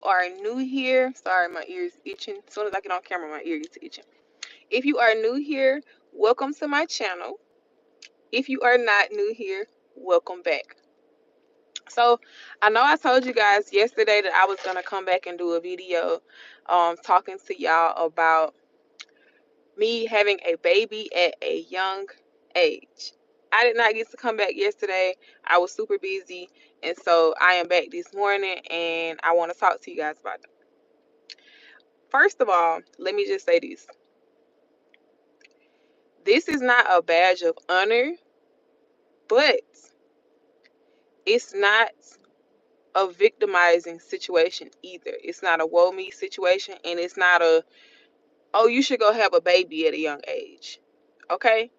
Are new here, sorry, my ears itching. As soon as I get on camera, my ear gets itching. If you are new here, welcome to my channel. If you are not new here, welcome back. So I know I told you guys yesterday that I was gonna come back and do a video talking to y'all about me having a baby at a young age. I did not get to come back yesterday. I was super busy, and so I am back this morning and I want to talk to you guys about it. First of all, let me just say this. This is not a badge of honor, but it's not a victimizing situation either. It's not a woe me situation, and it's not a, oh, you should go have a baby at a young age. Okay?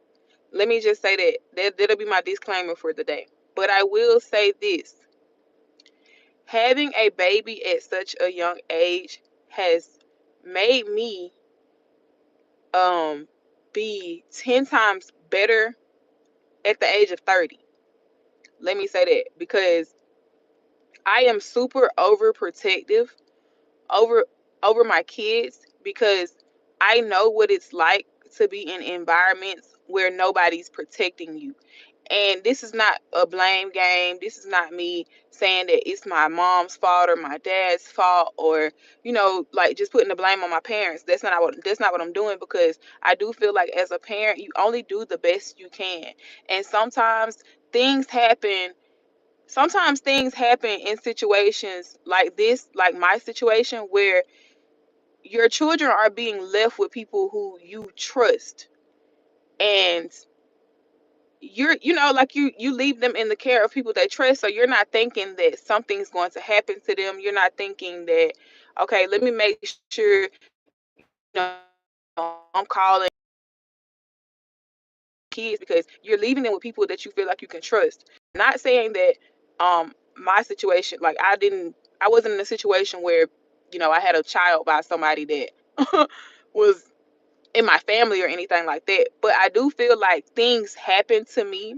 Let me just say that'll be my disclaimer for the day. But I will say this. Having a baby at such a young age has made me be 10 times better at the age of 30. Let me say that because I am super overprotective over over my kids because I know what it's like to be in environments where nobody's protecting you. And this is not a blame game. This is not me saying that it's my mom's fault or my dad's fault or, like just putting the blame on my parents. That's not what I'm doing, because I do feel like as a parent, you only do the best you can. And things happen sometimes things happen in situations like this, like my situation, where your children are being left with people who you trust, and you leave them in the care of people they trust, so you're not thinking that something's going to happen to them. You're not thinking that, okay, let me make sure, I'm calling kids, because you're leaving them with people that you feel like you can trust. Not saying that my situation, like I wasn't in a situation where, I had a child by somebody that was in my family or anything like that. But I do feel like things happen to me.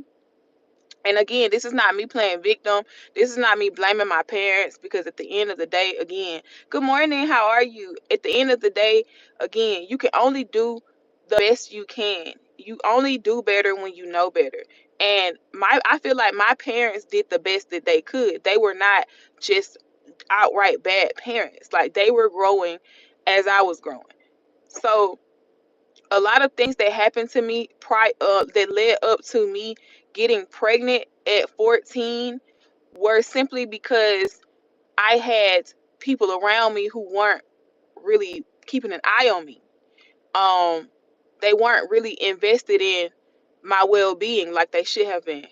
And again, this is not me playing victim. This is not me blaming my parents, because at the end of the day, again, good morning, how are you? At the end of the day, again, you can only do the best you can. You only do better when you know better. And I feel like my parents did the best that they could. They were not just outright bad parents. Like, they were growing as I was growing. So a lot of things that happened to me that led up to me getting pregnant at 14 were simply because I had people around me who weren't really keeping an eye on me. Um, they weren't really invested in my well-being like they should have been.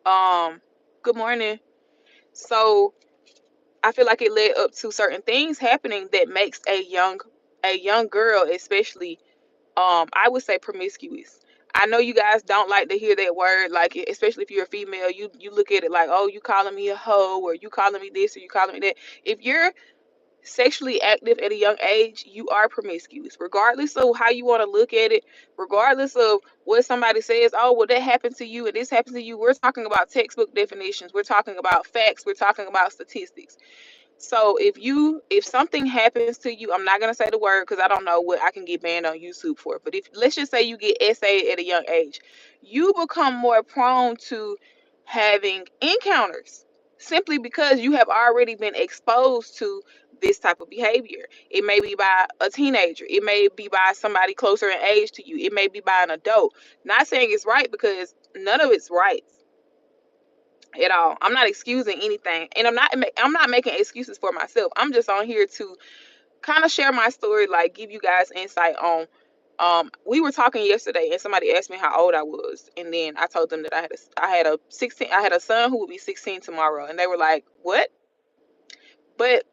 Um, Good morning. So I feel like it led up to certain things happening that makes a young girl, especially, I would say, promiscuous. I know you guys don't like to hear that word, like, especially if you're a female. You look at it like, oh, you calling me a hoe, or you calling me this, or you calling me that. If you're sexually active at a young age, you are promiscuous, regardless of how you want to look at it, regardless of what somebody says. Oh, well, that happened to you and this happened to you. We're talking about textbook definitions. We're talking about facts. We're talking about statistics. So if something happens to you, I'm not gonna say the word because I don't know what I can get banned on YouTube for. But if, let's just say, you get SA at a young age, you become more prone to having encounters simply because you have already been exposed to this type of behavior. It may be by a teenager, it may be by somebody closer in age to you, it may be by an adult. Not saying it's right, because none of it's right at all. I'm not excusing anything, and I'm not making excuses for myself. I'm just on here to kind of share my story, like give you guys insight on. We were talking yesterday, and somebody asked me how old I was, and then I told them that I had a son who would be 16 tomorrow, and they were like, "What?" But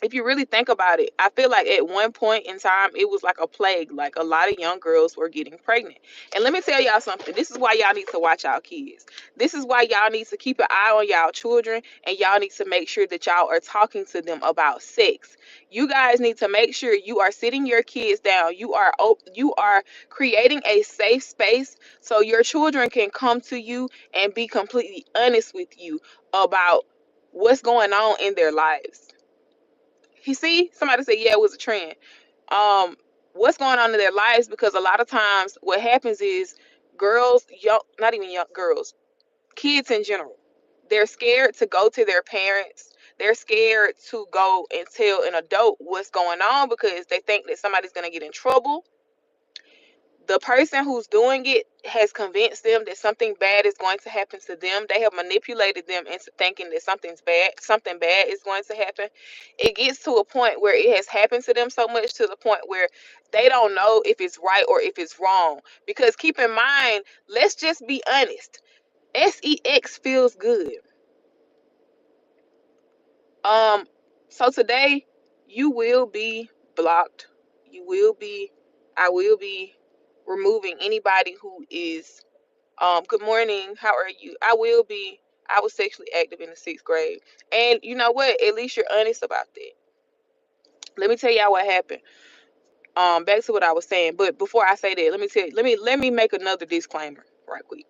if you really think about it, I feel like at one point in time, it was like a plague. Like, a lot of young girls were getting pregnant. And let me tell y'all something. This is why y'all need to watch y'all kids. This is why y'all need to keep an eye on y'all children, and y'all need to make sure that y'all are talking to them about sex. You guys need to make sure you are sitting your kids down. You are creating a safe space so your children can come to you and be completely honest with you about what's going on in their lives. You see, somebody said, yeah, it was a trend. Um, what's going on in their lives, because a lot of times what happens is girls, young, not even young girls, kids in general, they're scared to go to their parents. They're scared to go and tell an adult what's going on because they think that somebody's going to get in trouble. The person who's doing it has convinced them that something bad is going to happen to them. They have manipulated them into thinking that something bad is going to happen. It gets to a point where it has happened to them so much, to the point where they don't know if it's right or if it's wrong. Because keep in mind, let's just be honest. Sex feels good. Um, so today you will be blocked. You will be, I will be removing anybody who is good morning, how are you? I was sexually active in the 6th grade. And you know what? At least you're honest about that. Let me tell y'all what happened. Back to what I was saying. But before I say that, let me make another disclaimer right quick.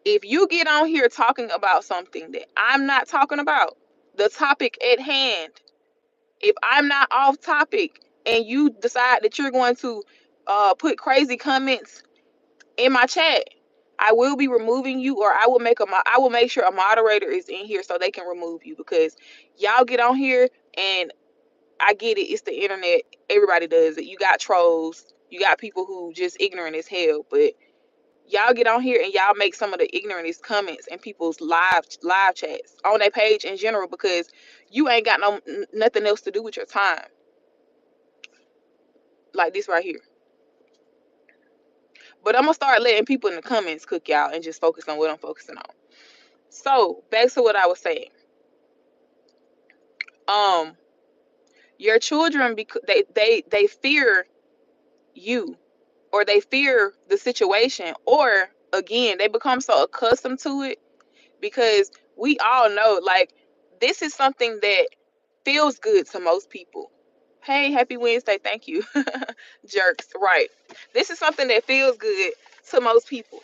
If you get on here talking about something that I'm not talking about, the topic at hand, if I'm not off topic and you decide that you're going to put crazy comments in my chat, I will be removing you, or I will make sure a moderator is in here so they can remove you, because y'all get on here and I get it, it's the internet, everybody does it. You got trolls, you got people who just ignorant as hell, but y'all get on here and y'all make some of the ignorantest comments in people's live chats on their page in general, because you ain't got nothing else to do with your time, like this right here. But I'm gonna start letting people in the comments cook y'all and just focus on what I'm focusing on. So back to what I was saying. Um, your children, because they fear you, or they fear the situation, or again they become so accustomed to it, because we all know, like, this is something that feels good to most people. Hey, happy Wednesday, thank you. Jerks, right? This is something that feels good to most people.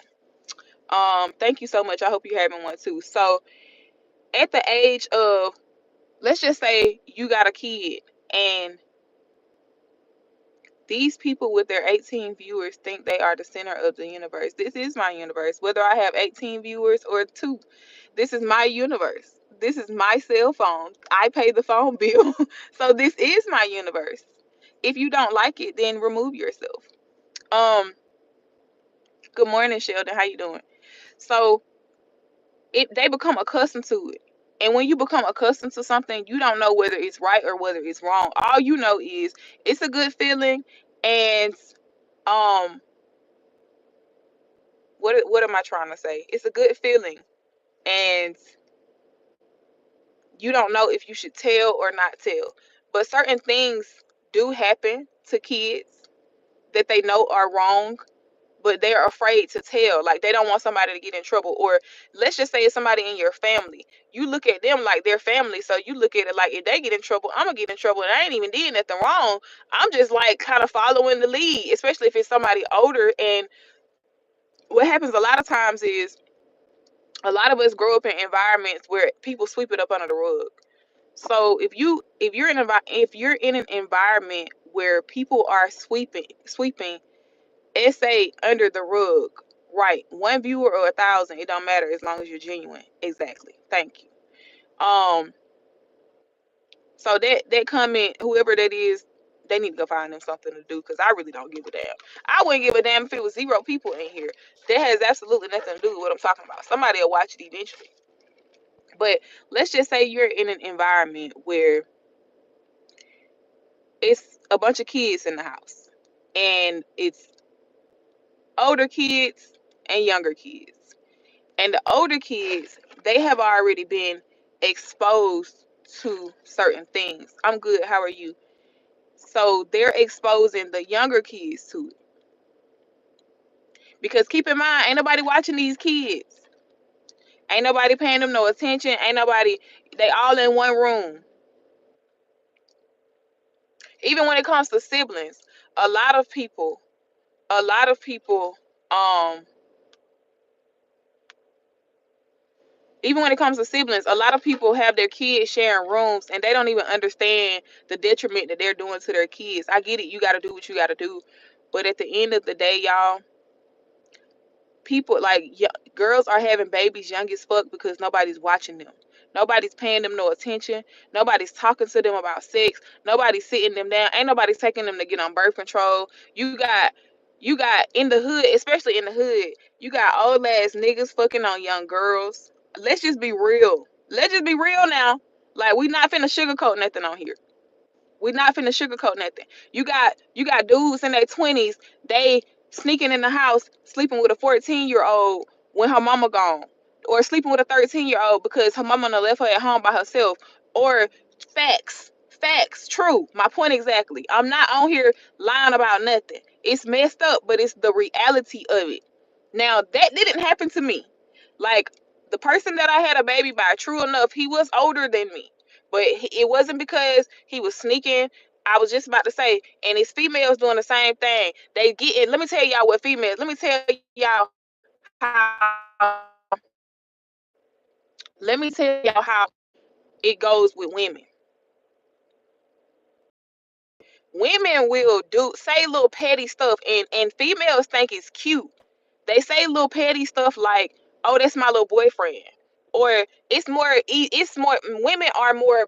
Thank you so much. I hope you're having one too. So at the age of, let's just say you got a kid, and these people with their 18 viewers think they are the center of the universe. This is my universe. Whether I have 18 viewers or 2, this is my universe. This is my cell phone. I pay the phone bill. So this is my universe. If you don't like it, then remove yourself. Um, Good morning, Sheldon. How you doing? So they become accustomed to it. And when you become accustomed to something, you don't know whether it's right or whether it's wrong. All you know is it's a good feeling. And um what am I trying to say? It's a good feeling, and you don't know if you should tell or not tell. But certain things do happen to kids that they know are wrong, but they're afraid to tell. Like, they don't want somebody to get in trouble. Or let's just say it's somebody in your family. You look at them like their family, so you look at it like, if they get in trouble, I'm gonna get in trouble, and I ain't even did nothing wrong. I'm just like kind of following the lead, especially if it's somebody older. And what happens a lot of times is, a lot of us grow up in environments where people sweep it up under the rug. So if you're in an environment where people are sweeping essay under the rug, right? One viewer or 1,000, it don't matter as long as you're genuine. Exactly. Thank you. Um, so that comment, whoever that is, they need to go find them something to do, because I really don't give a damn. I wouldn't give a damn if it was 0 people in here. That has absolutely nothing to do with what I'm talking about. Somebody will watch it eventually. But let's just say you're in an environment where it's a bunch of kids in the house, and it's older kids and younger kids. And the older kids, they have already been exposed to certain things. I'm good. How are you? So they're exposing the younger kids to it. Because keep in mind, ain't nobody watching these kids. Ain't nobody paying them no attention. Ain't nobody, they all in one room. Even when it comes to siblings, a lot of people, a lot of people, um, Even when it comes to siblings, a lot of people have their kids sharing rooms and they don't even understand the detriment that they're doing to their kids. I get it, you got to do what you got to do, but at the end of the day, y'all, people like girls are having babies young as fuck because nobody's watching them. Nobody's paying them no attention. Nobody's talking to them about sex. Nobody's sitting them down. Ain't nobody taking them to get on birth control. You got in the hood, especially in the hood, you got old ass niggas fucking on young girls. Let's just be real. Let's just be real now. Like, we not finna sugarcoat nothing on here. We're not finna sugarcoat nothing. You got dudes in their 20s, they sneaking in the house, sleeping with a 14-year-old when her mama gone, or sleeping with a 13-year-old because her mama done left her at home by herself. Or facts, true. My point exactly. I'm not on here lying about nothing. It's messed up, but it's the reality of it. Now that didn't happen to me. Like, the person that I had a baby by, true enough, he was older than me. But it wasn't because he was sneaking. I was just about to say, and it's females doing the same thing. They get it. Let me tell y'all what females. Let me tell y'all how. Let me tell y'all how it goes with women. Women will do say little petty stuff, and females think it's cute. They say little petty stuff like, "Oh, that's my little boyfriend," or it's more. Women are more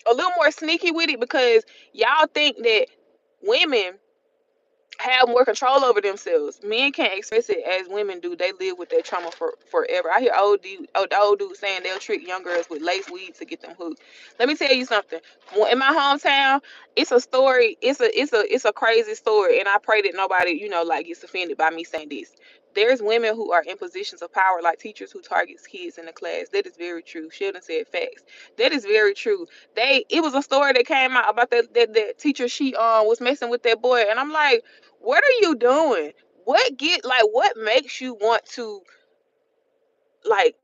a little more sneaky with it because y'all think that women have more control over themselves. Men can't express it as women do. They live with their trauma for forever. I hear old dudes saying they'll trick young girls with lace weed to get them hooked. Let me tell you something. In my hometown, it's a story. It's a crazy story, and I pray that nobody like gets offended by me saying this. There's women who are in positions of power, like teachers who targets kids in the class. That is very true. Sheldon said facts. That is very true. It was a story that came out about that teacher. She was messing with that boy, and I'm like, what are you doing? What makes you want to, like,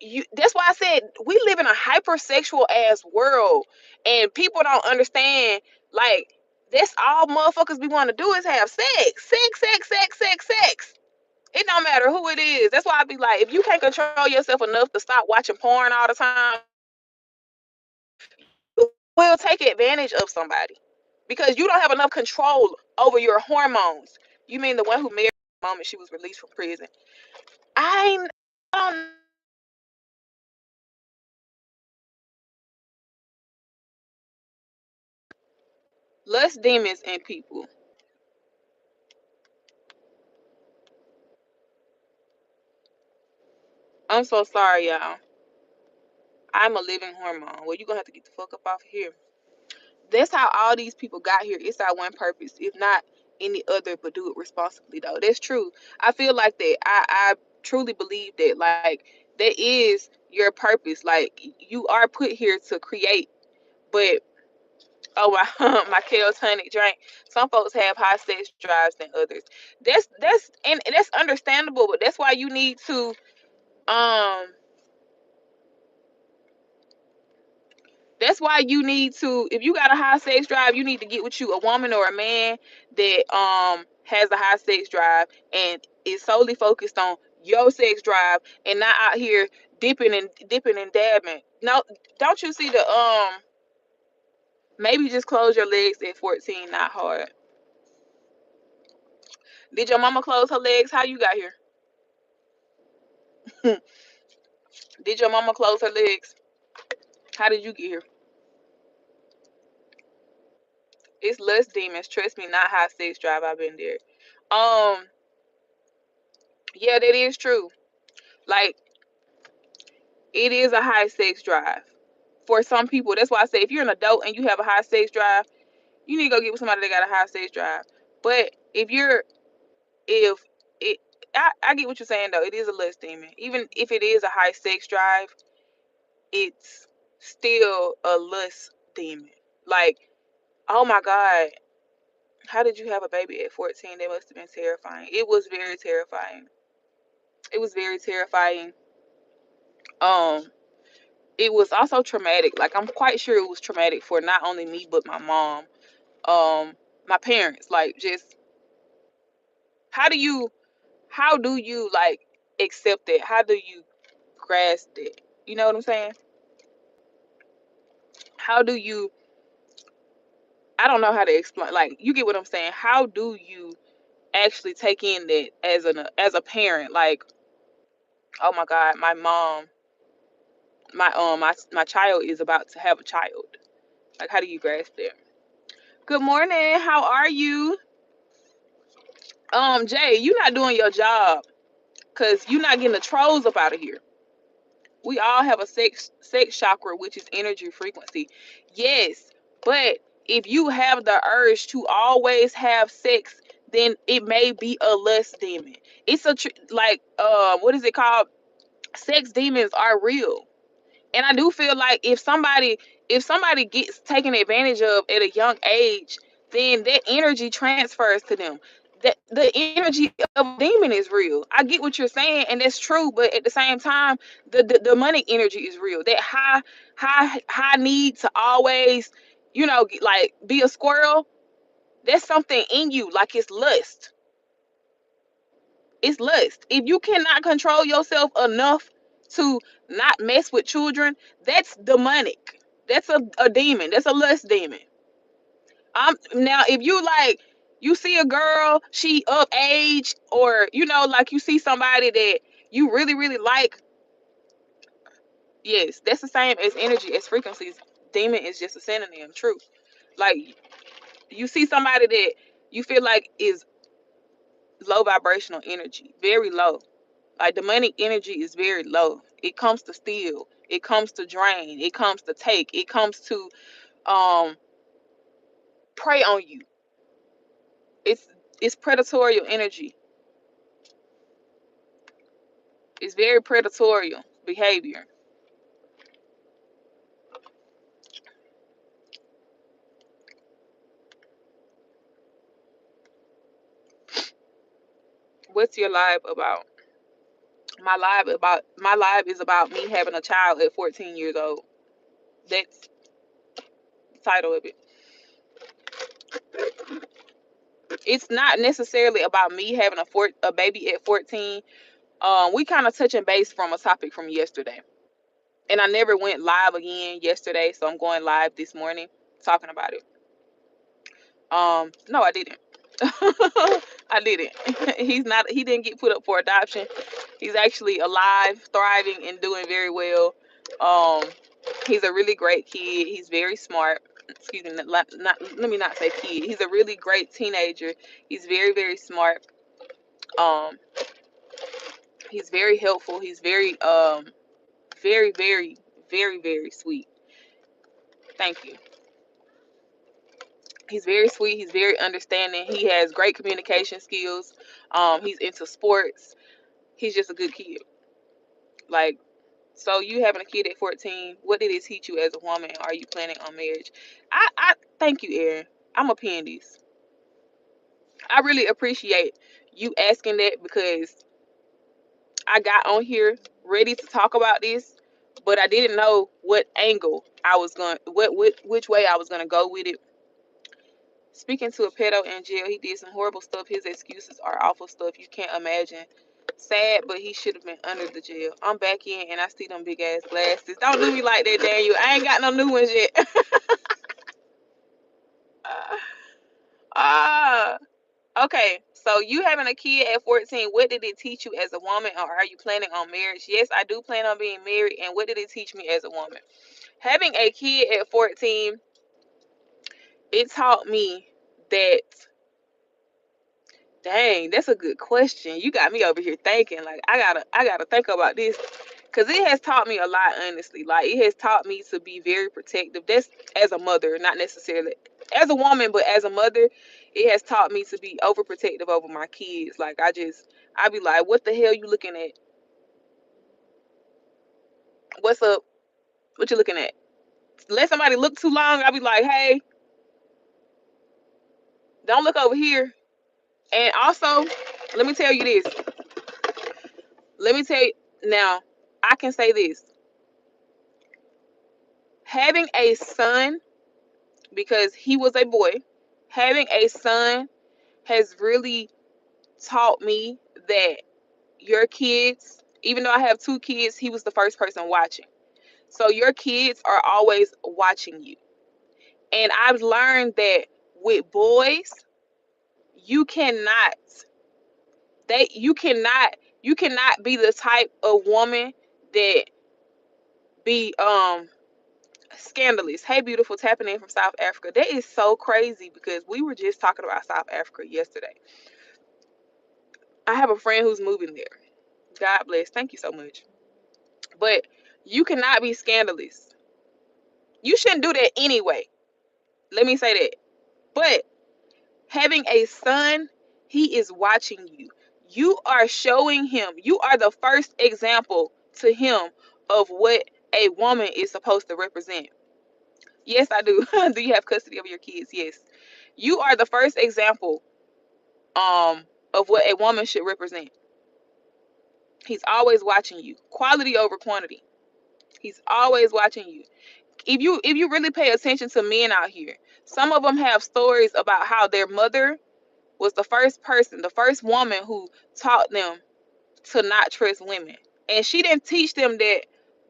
you that's why I said we live in a hypersexual ass world, and people don't understand, like, that's all motherfuckers be want to do is have sex. Sex. It don't matter who it is. That's why I be like, if you can't control yourself enough to stop watching porn all the time, you will take advantage of somebody because you don't have enough control over your hormones. You mean the one who married the moment she was released from prison? I don't. Lust demons in people. I'm so sorry, y'all. I'm a living hormone. Well, you gonna have to get the fuck up off of here. That's how all these people got here. It's our one purpose, if not any other, but do it responsibly though. That's true. I feel like that. I truly believe that. Like, that is your purpose. Like, you are put here to create. But oh, my Kale tonic drink. Some folks have high sex drives than others. That's understandable. But that's why you need to um if you got a high sex drive, you need to get with you a woman or a man that has a high sex drive and is solely focused on your sex drive and not out here dipping and dabbing. No, don't you see the maybe just close your legs at 14, not hard. Did your mama close her legs? How you got here? Did your mama close her legs? How did you get here? It's lust demons, trust me, not high sex drive. I've been there. Um, yeah, that is true. Like, it is a high sex drive for some people. That's why I say if you're an adult and you have a high sex drive, you need to go get with somebody that got a high sex drive. But if it, I get what you're saying though. It is a lust demon. Even if it is a high sex drive, it's still a lust demon. Like, oh my God, how did you have a baby at 14? That must have been terrifying. It was very terrifying. It was very terrifying. Um, it was also traumatic. Like, I'm quite sure it was traumatic for not only me but my mom, um, my parents. Like, just how do you like accept it? How do you grasp it? You know what I'm saying? How do you, I don't know how to explain, like, you get what I'm saying? How do you actually take in that as a parent, like, oh my God, my mom, my child is about to have a child. Like, how do you grasp that? Good morning. How are you? Jay, you not doing your job because you not getting the trolls up out of here. We all have a sex chakra, which is energy frequency. Yes, but if you have the urge to always have sex, then it may be a lust demon. It's like what is it called? Sex demons are real. And I do feel like if somebody gets taken advantage of at a young age, then that energy transfers to them. That the energy of a demon is real. I get what you're saying, and that's true. But at the same time, the demonic energy is real. That high need to always, like, be a squirrel. That's something in you. Like, it's lust. It's lust. If you cannot control yourself enough to not mess with children, that's demonic. That's a demon. That's a lust demon. Now if you, like, you see a girl, she of age, or like, you see somebody that you really, really like, yes, that's the same as energy, as frequencies. Demon is just a synonym, true. Like, you see somebody that you feel like is low vibrational energy, very low. Like, demonic energy is very low. It comes to steal. It comes to drain. It comes to take. It comes to um prey on you. It's it's predatory energy. It's very predatory behavior. What's your live about? My live is about me having a child at 14 years old. That's the title of it. It's not necessarily about me having a baby at 14. We kind of touching base from a topic from yesterday. And I never went live again yesterday, so I'm going live this morning talking about it. No, I didn't. I didn't. He didn't get put up for adoption. He's actually alive, thriving, and doing very well. Um, he's a really great kid. He's very smart. Excuse me, let me not say kid. He's a really great teenager. He's very, very smart. Um, he's very helpful. He's very, very, very, very sweet. Thank you. He's very sweet. He's very understanding. He has great communication skills. He's into sports. He's just a good kid. Like, so you having a kid at 14, what did it teach you as a woman? Are you planning on marriage? I thank you, Erin. I'm a pen this. I really appreciate you asking that, because I got on here ready to talk about this, but I didn't know what angle I was going, which way I was gonna go with it. Speaking to a pedo in jail, he did some horrible stuff. His excuses are awful stuff you can't imagine. Sad, but he should have been under the jail. I'm back in and I see them big ass glasses. Don't do me like that, Daniel. I ain't got no new ones yet. Ah, okay. So you having a kid at 14, what did it teach you as a woman, or are you planning on marriage? Yes, I do plan on being married. And what did it teach me as a woman? Having a kid at 14, it taught me that, dang, that's a good question. You got me over here thinking. Like, I gotta think about this, because it has taught me a lot, honestly. Like, it has taught me to be very protective. That's as a mother, not necessarily as a woman, but as a mother, it has taught me to be overprotective over my kids. Like, I be like, what the hell you looking at? What's up? What you looking at? Let somebody look too long, I be like, hey, don't look over here. And also, let me tell you this. Let me tell you now. I can say this. Having a son, because he was a boy, having a son has really taught me that your kids, even though I have two kids, he was the first person watching. So your kids are always watching you. And I've learned that with boys, you cannot you cannot be the type of woman that be scandalous. Hey beautiful, tapping in from South Africa. That is so crazy because we were just talking about South Africa yesterday. I have a friend who's moving there. God bless. Thank you so much. But you cannot be scandalous. You shouldn't do that anyway. Let me say that. But having a son, he is watching you. You are showing him. You are the first example to him of what a woman is supposed to represent. Yes, I do. Do you have custody of your kids? Yes. You are the first example um of what a woman should represent. He's always watching you. Quality over quantity. He's always watching you. If you really pay attention to men out here, some of them have stories about how their mother was the first person, the first woman who taught them to not trust women. And she didn't teach them that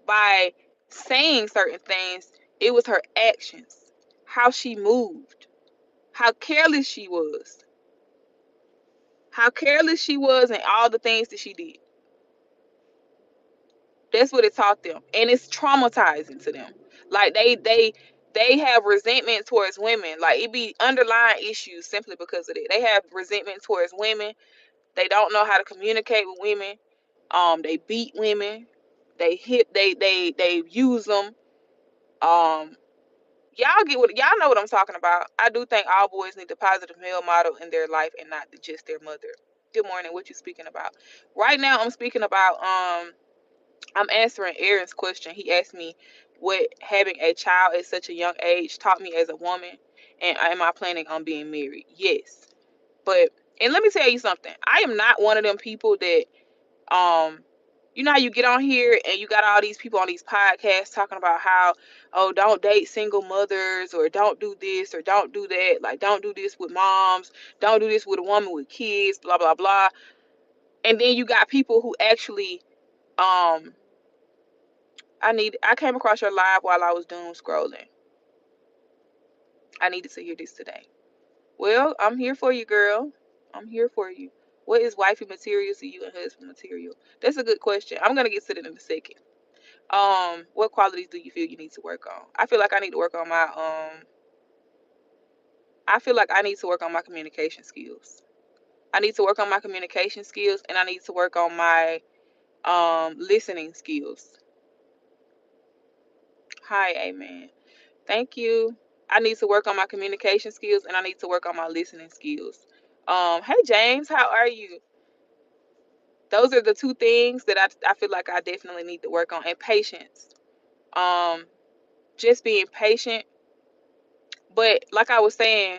by saying certain things. It was her actions, how she moved, how careless she was, and all the things that she did. That's what it taught them, and it's traumatizing to them. Like they have resentment towards women. Like it be underlying issues simply because of it. They have resentment towards women. They don't know how to communicate with women. They beat women. They use them. Um, y'all know what I'm talking about. I do think all boys need a positive male model in their life and not just their mother. Good morning. What you speaking about? Right now, I'm speaking about I'm answering Aaron's question. He asked me what having a child at such a young age taught me as a woman, and am I planning on being married? Yes, but and let me tell you something. I am not one of them people that um you know how you get on here and you got all these people on these podcasts talking about how, oh, don't date single mothers, or don't do this or don't do that, like don't do this with moms, don't do this with a woman with kids, blah blah blah. And then you got people who actually um I came across your live while I was doom scrolling. I needed to hear this today. Well, I'm here for you, girl. I'm here for you. What is wifey material to you and husband material? That's a good question. I'm gonna get to that in a second. What qualities do you feel you need to work on? I feel like I need to work on my I feel like I need to work on my communication skills. I need to work on my communication skills, and I need to work on my listening skills. Hi, amen. Thank you. I need to work on my communication skills, and I need to work on my listening skills. Hey James, how are you? Those are the two things that I feel like I definitely need to work on. And patience. Um, just being patient. But like I was saying,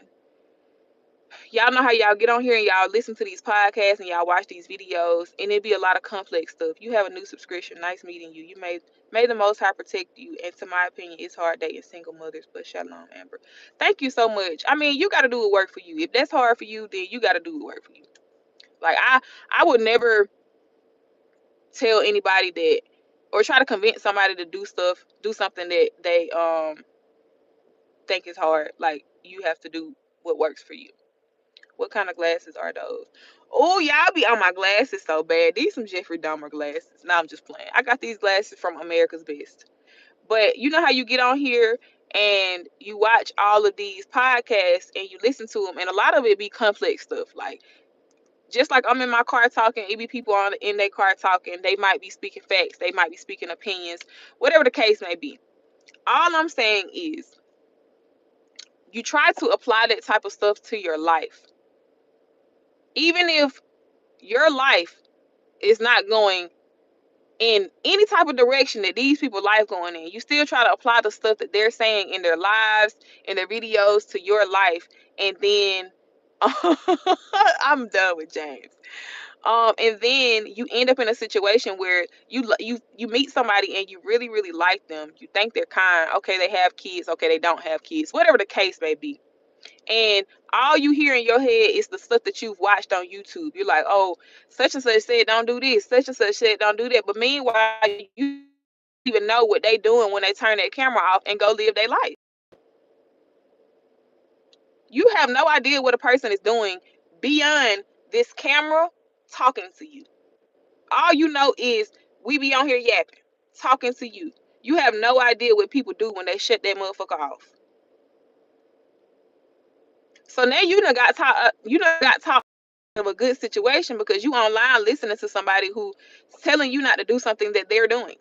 y'all know how y'all get on here and y'all listen to these podcasts and y'all watch these videos, and it be a lot of complex stuff. You have a new subscription. Nice meeting you. You may the Most High protect you. And to my opinion, it's hard dating single mothers. But shalom, Amber. Thank you so much. I mean, you got to do what work for you. If that's hard for you, then you got to do what work for you. Like I would never tell anybody that, or try to convince somebody to do something that they think is hard. Like you have to do what works for you. What kind of glasses are those? Oh, y'all be on my glasses so bad. These some Jeffrey Dahmer glasses. No, I'm just playing. I got these glasses from America's Best. But you know how you get on here and you watch all of these podcasts and you listen to them, and a lot of it be complex stuff. Like just like I'm in my car talking, it be people on in their car talking. They might be speaking facts. They might be speaking opinions. Whatever the case may be. All I'm saying is you try to apply that type of stuff to your life. Even if your life is not going in any type of direction that these people life going in, you still try to apply the stuff that they're saying in their lives, in their videos, to your life. And then I'm done with James. And then you end up in a situation where you meet somebody and you really really like them. You think they're kind. Okay, they have kids. Okay, they don't have kids. Whatever the case may be. And all you hear in your head is the stuff that you've watched on YouTube. You're like, oh, such and such said don't do this, such and such said don't do that. But meanwhile, you don't know even know what they doing when they turn their camera off and go live their life. You have no idea what a person is doing beyond this camera talking to you. All you know is we be on here yapping, talking to you. You have no idea what people do when they shut that motherfucker off. So now you done got talked of a good situation because you online listening to somebody who's telling you not to do something that they're doing.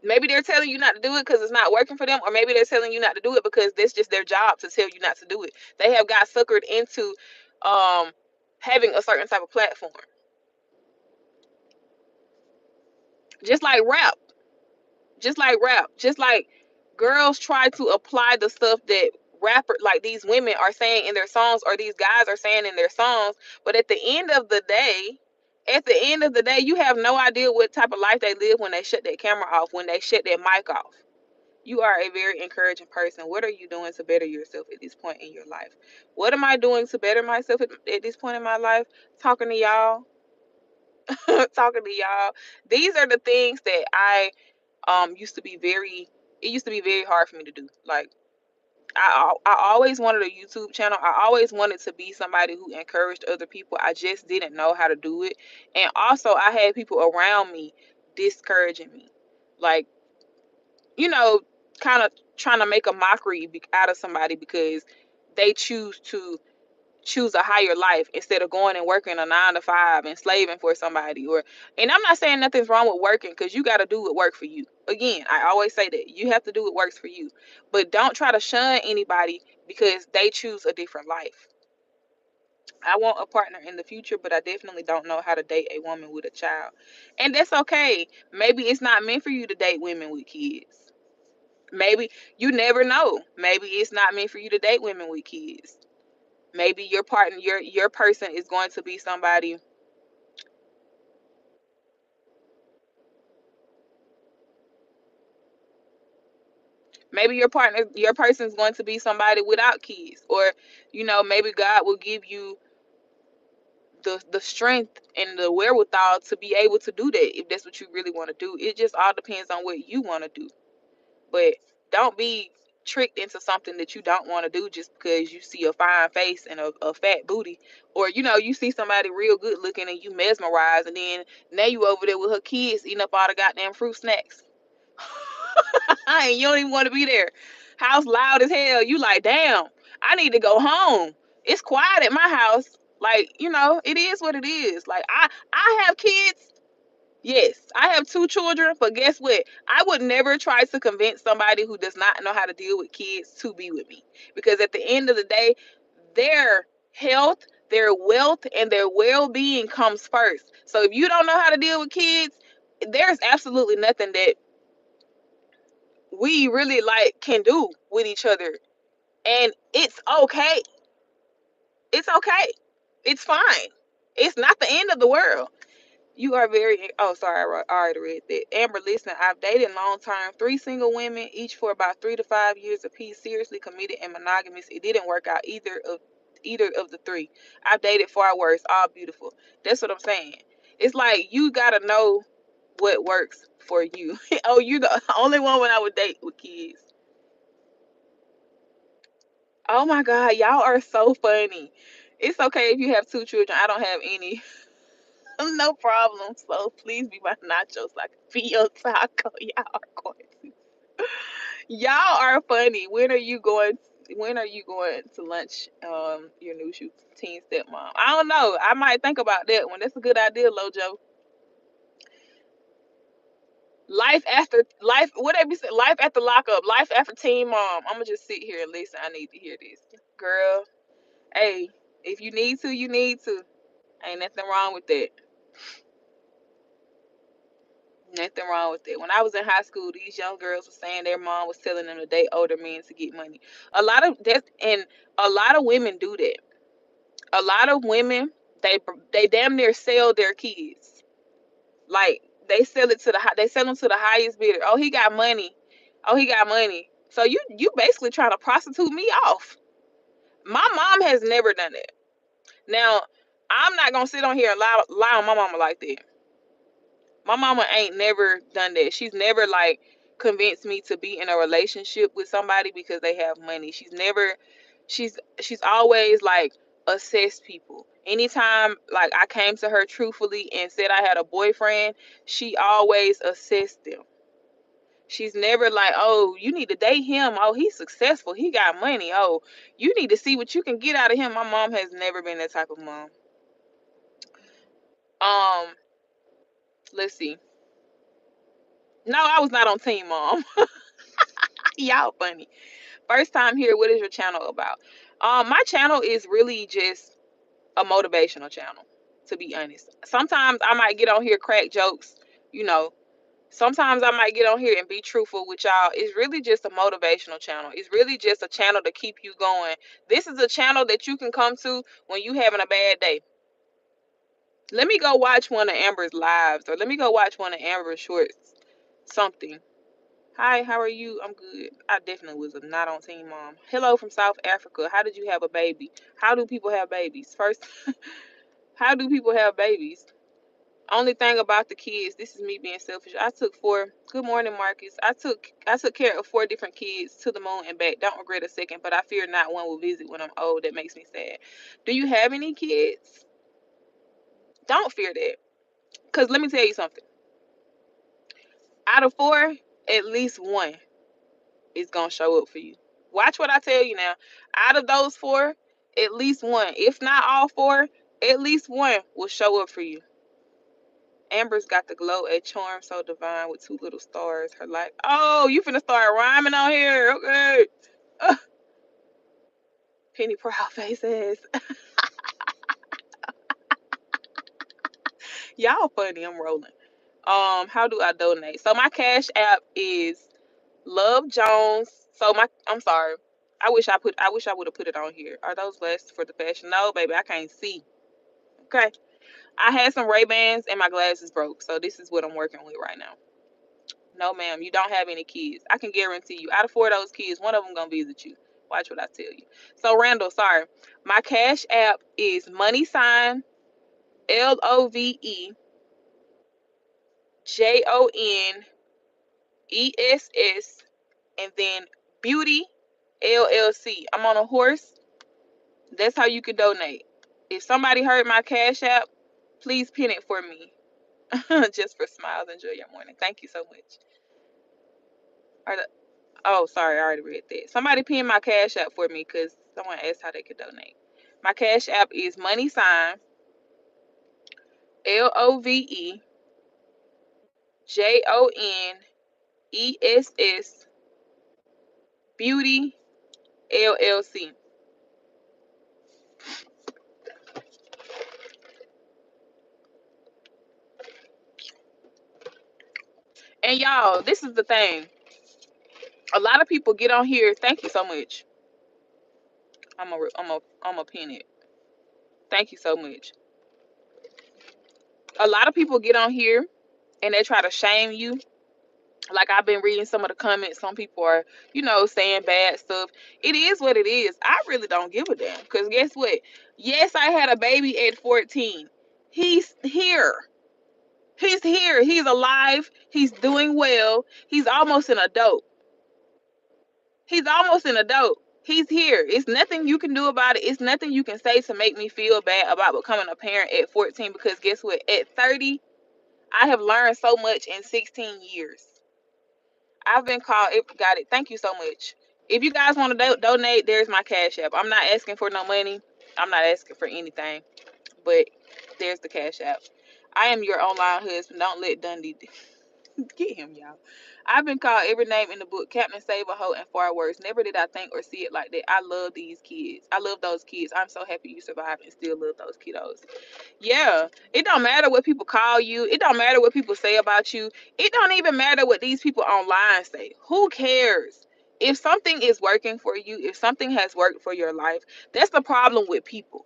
Maybe they're telling you not to do it because it's not working for them, or maybe they're telling you not to do it because that's just their job to tell you not to do it. They have got suckered into um, having a certain type of platform. Just like rap, just like girls try to apply the stuff that like these women are saying in their songs, or these guys are saying in their songs. But at the end of the day, you have no idea what type of life they live when they shut that camera off, when they shut that mic off. You are a very encouraging person. What are you doing to better yourself at this point in your life? What am I doing to better myself at this point in my life? Talking to y'all. Talking to y'all. These are the things that I used to be very it used to be very hard for me to do. Like I always wanted a YouTube channel. I always wanted to be somebody who encouraged other people. I just didn't know how to do it. And also I had people around me discouraging me. Like, you know, kind of trying to make a mockery out of somebody because they choose a higher life instead of going and working a 9 to 5 and slaving for somebody. And I'm not saying nothing's wrong with working, because you got to do what works for you. Again, I always say that you have to do what works for you, but don't try to shun anybody because they choose a different life. I want a partner in the future, but I definitely don't know how to date a woman with a child. And that's okay. Maybe it's not meant for you to date women with kids. Maybe you never know. Maybe it's not meant for you to date women with kids. Maybe your partner, your person is going to be somebody. Maybe your person is going to be somebody without kids, or maybe God will give you the strength and the wherewithal to be able to do that if that's what you really want to do. It just all depends on what you want to do. But don't be tricked into something that you don't want to do just because you see a fine face and a fat booty, or you see somebody real good looking and you mesmerized, and then now you over there with her kids eating up all the goddamn fruit snacks. And you don't even want to be there. House loud as hell. You like, damn, I need to go home. It's quiet at my house. Like, it is what it is. Like, I have kids. Yes, I have 2 children, but guess what? I would never try to convince somebody who does not know how to deal with kids to be with me. Because at the end of the day, their health, their wealth, and their well-being comes first. So if you don't know how to deal with kids, there's absolutely nothing that we really can do with each other. And it's okay. It's okay. It's fine. It's not the end of the world. You are very. Oh, sorry, I already read that. Amber, listen, I've dated long term 3 single women, each for about 3 to 5 years apiece, seriously committed and monogamous. It didn't work out either of the three. I've dated far worse, all beautiful. That's what I'm saying. It's like you gotta know what works for you. Oh, you the only one when I would date with kids. Oh my God, y'all are so funny. It's okay if you have 2 children. I don't have any. No problem. So please be my nachos so I can be your taco. Y'all are going Y'all are funny. When are you going to lunch? Your new teen stepmom. I don't know. I might think about that one. That's a good idea, Lojo. Life after life. Whatever you said. Life after lockup. Life after teen mom. I'm gonna just sit here and listen. I need to hear this, girl. Hey, if you need to, you need to. Ain't nothing wrong with that. Nothing wrong with that. When I was in high school, these young girls were saying their mom was telling them to date older men to get money. A lot of women do that. A lot of women, they damn near sell their kids. Like they sell them to the highest bidder. Oh, he got money. Oh, he got money. So you basically trying to prostitute me off. My mom has never done that. Now, I'm not gonna sit on here and lie on my mama like that. My mama ain't never done that. She's never like convinced me to be in a relationship with somebody because they have money. She's always like assessed people. Anytime like I came to her truthfully and said I had a boyfriend, she always assessed them. She's never like, oh, you need to date him. Oh, he's successful. He got money. Oh, you need to see what you can get out of him. My mom has never been that type of mom. Um, let's see. No, I was not on team mom. Y'all funny. First time here, what is your channel about? My channel is really just a motivational channel, to be honest. Sometimes I might get on here, crack jokes, you know. Sometimes I might get on here and be truthful with y'all. It's really just a motivational channel. It's really just a channel to keep you going. This is a channel that you can come to when you having a bad day. Let me go watch one of Amber's lives, or let me go watch one of Amber's shorts. Something. Hi, how are you? I'm good. I definitely was not on team mom. Hello from South Africa. How did you have a baby? How do people have babies? First, how do people have babies? Only thing about the kids, this is me being selfish. I took four. Good morning, Marcus. I took care of 4 different kids to the moon and back. Don't regret a second, but I fear not one will visit when I'm old. That makes me sad. Do you have any kids? Don't fear that. Cause let me tell you something. Out of 4, at least one is gonna show up for you. Watch what I tell you now. Out of those 4, at least one, if not all 4, at least one will show up for you. Amber's got the glow, a charm so divine with 2 little stars. Her light. Oh, you finna start rhyming on here. Okay. Ugh. Penny proud faces. Y'all funny. I'm rolling. How do I donate? So my cash app is Love Jones. So I'm sorry. I wish I would have put it on here. Are those glasses for the fashion? No, baby, I can't see. Okay. I had some Ray-Bans and my glasses broke. So this is what I'm working with right now. No, ma'am, you don't have any kids. I can guarantee you, out of 4 of those kids, one of them gonna visit you. Watch what I tell you. So Randall, sorry. My cash app is money sign LOVEJONESS and then beauty LLC. I'm on a horse. That's how you can donate. If somebody heard my cash app, please pin it for me. Just for smiles. Enjoy your morning. Thank you so much. Oh, sorry, I already read that. Somebody pin my cash app for me because someone asked how they could donate. My cash app is money sign LOVEJONESS beauty LLC. And y'all, this is the thing. A lot of people get on here. Thank you so much. I'm a pin it. Thank you so much. A lot of people get on here and they try to shame you. Like I've been reading some of the comments. Some people are, saying bad stuff. It is what it is. I really don't give a damn. Because guess what? Yes, I had a baby at 14. He's here. He's here. He's alive. He's doing well. He's almost an adult. He's almost an adult. He's here. It's nothing you can do about it. It's nothing you can say to make me feel bad about becoming a parent at 14. Because guess what? At 30, I have learned so much in 16 years. I've been called. Got it. Thank you so much. If you guys want to donate, there's my cash app. I'm not asking for no money. I'm not asking for anything. But there's the cash app. I am your online husband. Don't let Dundee get him, y'all. I've been called every name in the book. Captain Save a Hoe and far worse. Never did I think or see it like that. I love these kids. I love those kids. I'm so happy you survived and still love those kiddos. Yeah, it don't matter what people call you. It don't matter what people say about you. It don't even matter what these people online say. Who cares? If something is working for you, if something has worked for your life, that's the problem with people.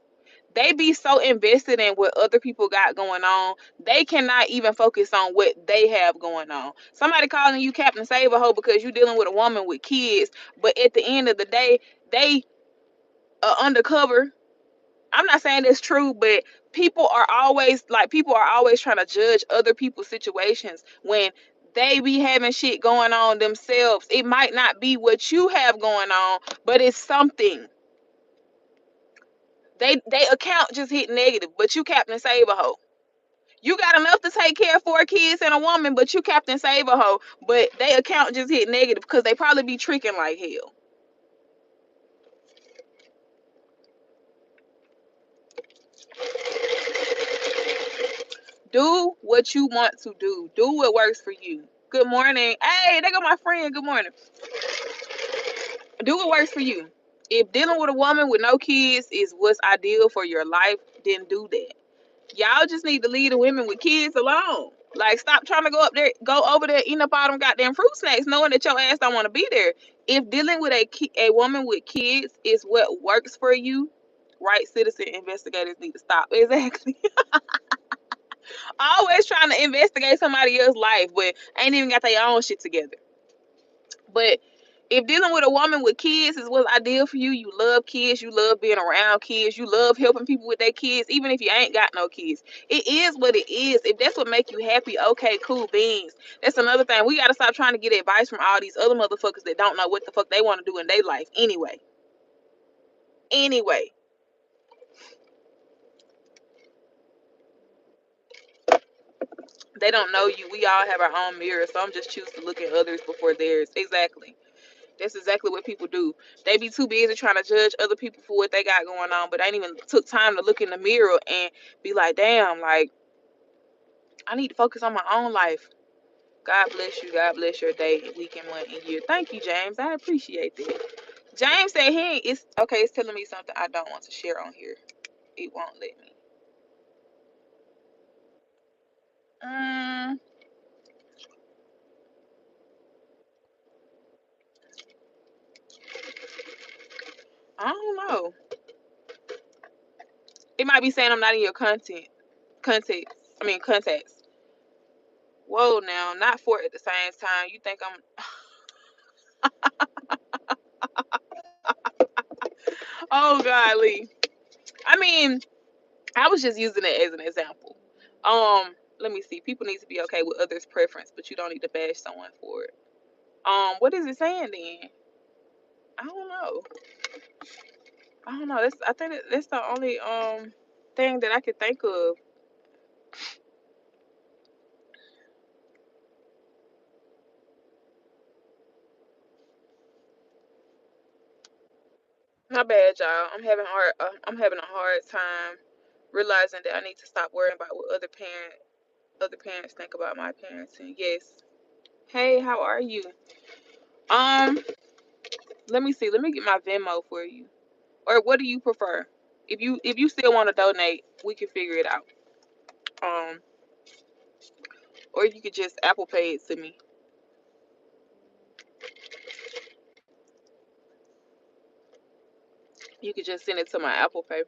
They be so invested in what other people got going on, they cannot even focus on what they have going on. Somebody calling you Captain Save a Hoe because you're dealing with a woman with kids, but at the end of the day, they are undercover. I'm not saying it's true, but people are always trying to judge other people's situations when they be having shit going on themselves. It might not be what you have going on, but it's something. They account just hit negative, but you Captain Save a hoe. You got enough to take care of 4 kids and a woman, but you Captain Save a hoe. But they account just hit negative because they probably be tricking like hell. Do what you want to do. Do what works for you. Good morning. Hey, there go my friend. Good morning. Do what works for you. If dealing with a woman with no kids is what's ideal for your life, then do that. Y'all just need to leave the women with kids alone. Like, stop trying to go over there, eating up all them goddamn fruit snacks, knowing that your ass don't want to be there. If dealing with a woman with kids is what works for you, right? Citizen investigators need to stop. Exactly. Always trying to investigate somebody else's life, but ain't even got their own shit together. But if dealing with a woman with kids is what's ideal for you, you love kids, you love being around kids, you love helping people with their kids, even if you ain't got no kids. It is what it is. If that's what make you happy, okay, cool beans. That's another thing. We gotta stop trying to get advice from all these other motherfuckers that don't know what the fuck they want to do in their life anyway. Anyway. They don't know you. We all have our own mirror, so I'm just choose to look at others before theirs. Exactly. That's exactly what people do. They be too busy trying to judge other people for what they got going on, but ain't even took time to look in the mirror and be like, damn, like, I need to focus on my own life. God bless you. God bless your day, week, and month, and year. Thank you, James. I appreciate that. James said he ain't, it's okay. It's telling me something I don't want to share on here. It won't let me. I don't know. It might be saying I'm not in your contacts. Whoa, now, not four at the same time. You think I'm? Oh, golly. I mean, I was just using it as an example. Let me see. People need to be okay with others' preference, but you don't need to bash someone for it. What is it saying then? I don't know. I don't know. I think that's the only thing that I could think of. My bad, y'all. I'm having a hard time realizing that I need to stop worrying about what other parents think about my parenting. Yes. Hey, how are you? Um, let me see. Let me get my Venmo for you. Or what do you prefer? If you still want to donate, we can figure it out. Um, or you could just Apple Pay it to me. You could just send it to my Apple Pay.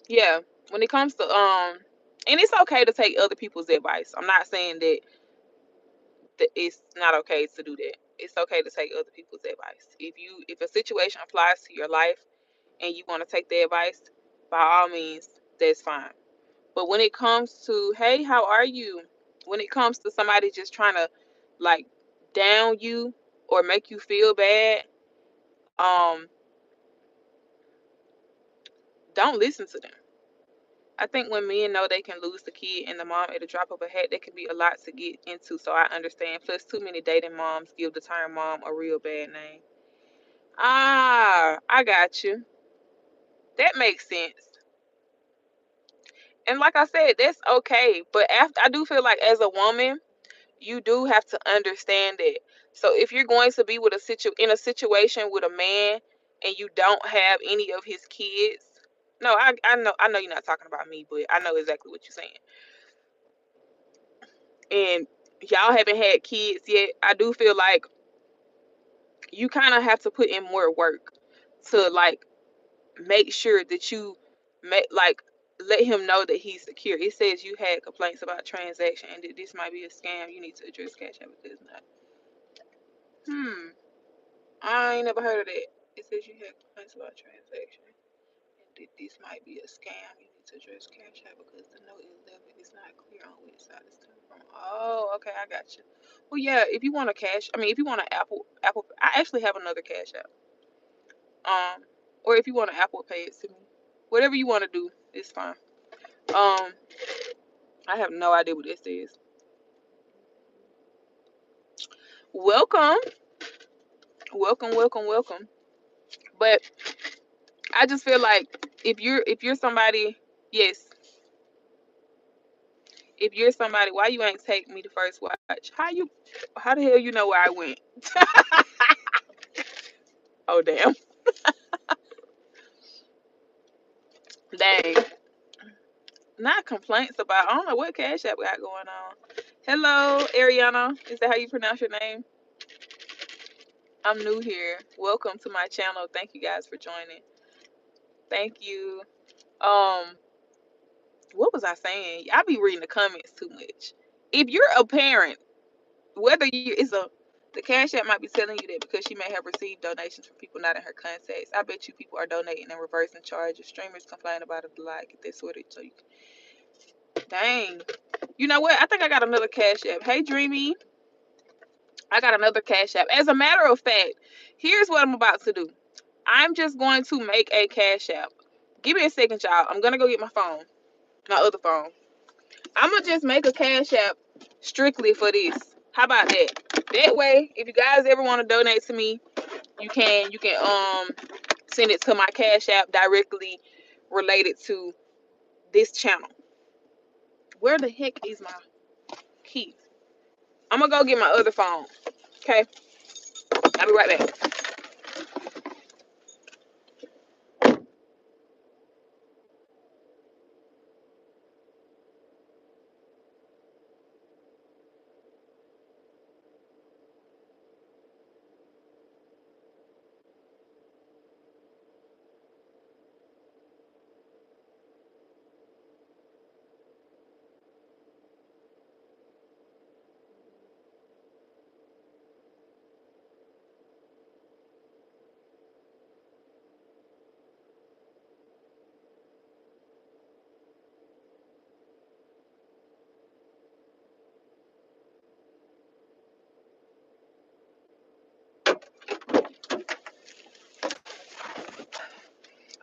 Yeah. When it comes to and it's okay to take other people's advice. I'm not saying that it's not okay to do that. It's okay to take other people's advice. If a situation applies to your life and you want to take their advice, by all means, that's fine. But when it comes to, hey, how are you? When it comes to somebody just trying to like down you or make you feel bad, um, don't listen to them. I think when men know they can lose the kid and the mom at the drop of a hat, that can be a lot to get into. So I understand. Plus, too many dating moms give the term mom a real bad name. Ah, I got you. That makes sense. And like I said, that's okay. But after, I do feel like as a woman, you do have to understand it. So if you're going to be with in a situation with a man and you don't have any of his kids, no, I know you're not talking about me, but I know exactly what you're saying. And y'all haven't had kids yet. I do feel like you kind of have to put in more work to like make sure that you make like let him know that he's secure. It says you had complaints about transaction and that this might be a scam. You need to address Cash App if it's not. I ain't never heard of that. It says you had complaints about transaction. This might be a scam. You need to address Cash App because the note 11 is not clear on which side it's coming from. Oh, okay, I got you. Well, yeah, if you want a if you want an Apple, I actually have another Cash App. Or if you want to Apple Pay it to me, whatever you want to do, it's fine. I have no idea what this is. Welcome, welcome. But I just feel like if you're somebody, yes, if you're somebody, why you ain't take me to first watch? How the hell you know where I went? Oh damn, dang. Not complaints about. I don't know what Cash App got going on. Hello, Ariana. Is that how you pronounce your name? I'm new here. Welcome to my channel. Thank you guys for joining. Thank you. Um, what was I saying? I be reading the comments too much. If you're a parent, whether you it's a the Cash App might be telling you that because she may have received donations from people not in her contacts. I bet you people are donating and reversing charges. Streamers complain about it a lot. Get that sorted so you can. Dang. You know what? I think I got another Cash App. Hey, Dreamy. I got another Cash App. As a matter of fact, here's what I'm about to do. I'm just going to make a Cash App. Give me a second, y'all. I'm going to go get my phone, my other phone. I'm going to just make a Cash App strictly for this. How about that? That way, if you guys ever want to donate to me, you can send it to my Cash App directly related to this channel. Where the heck is my key? I'm going to go get my other phone. Okay? I'll be right back.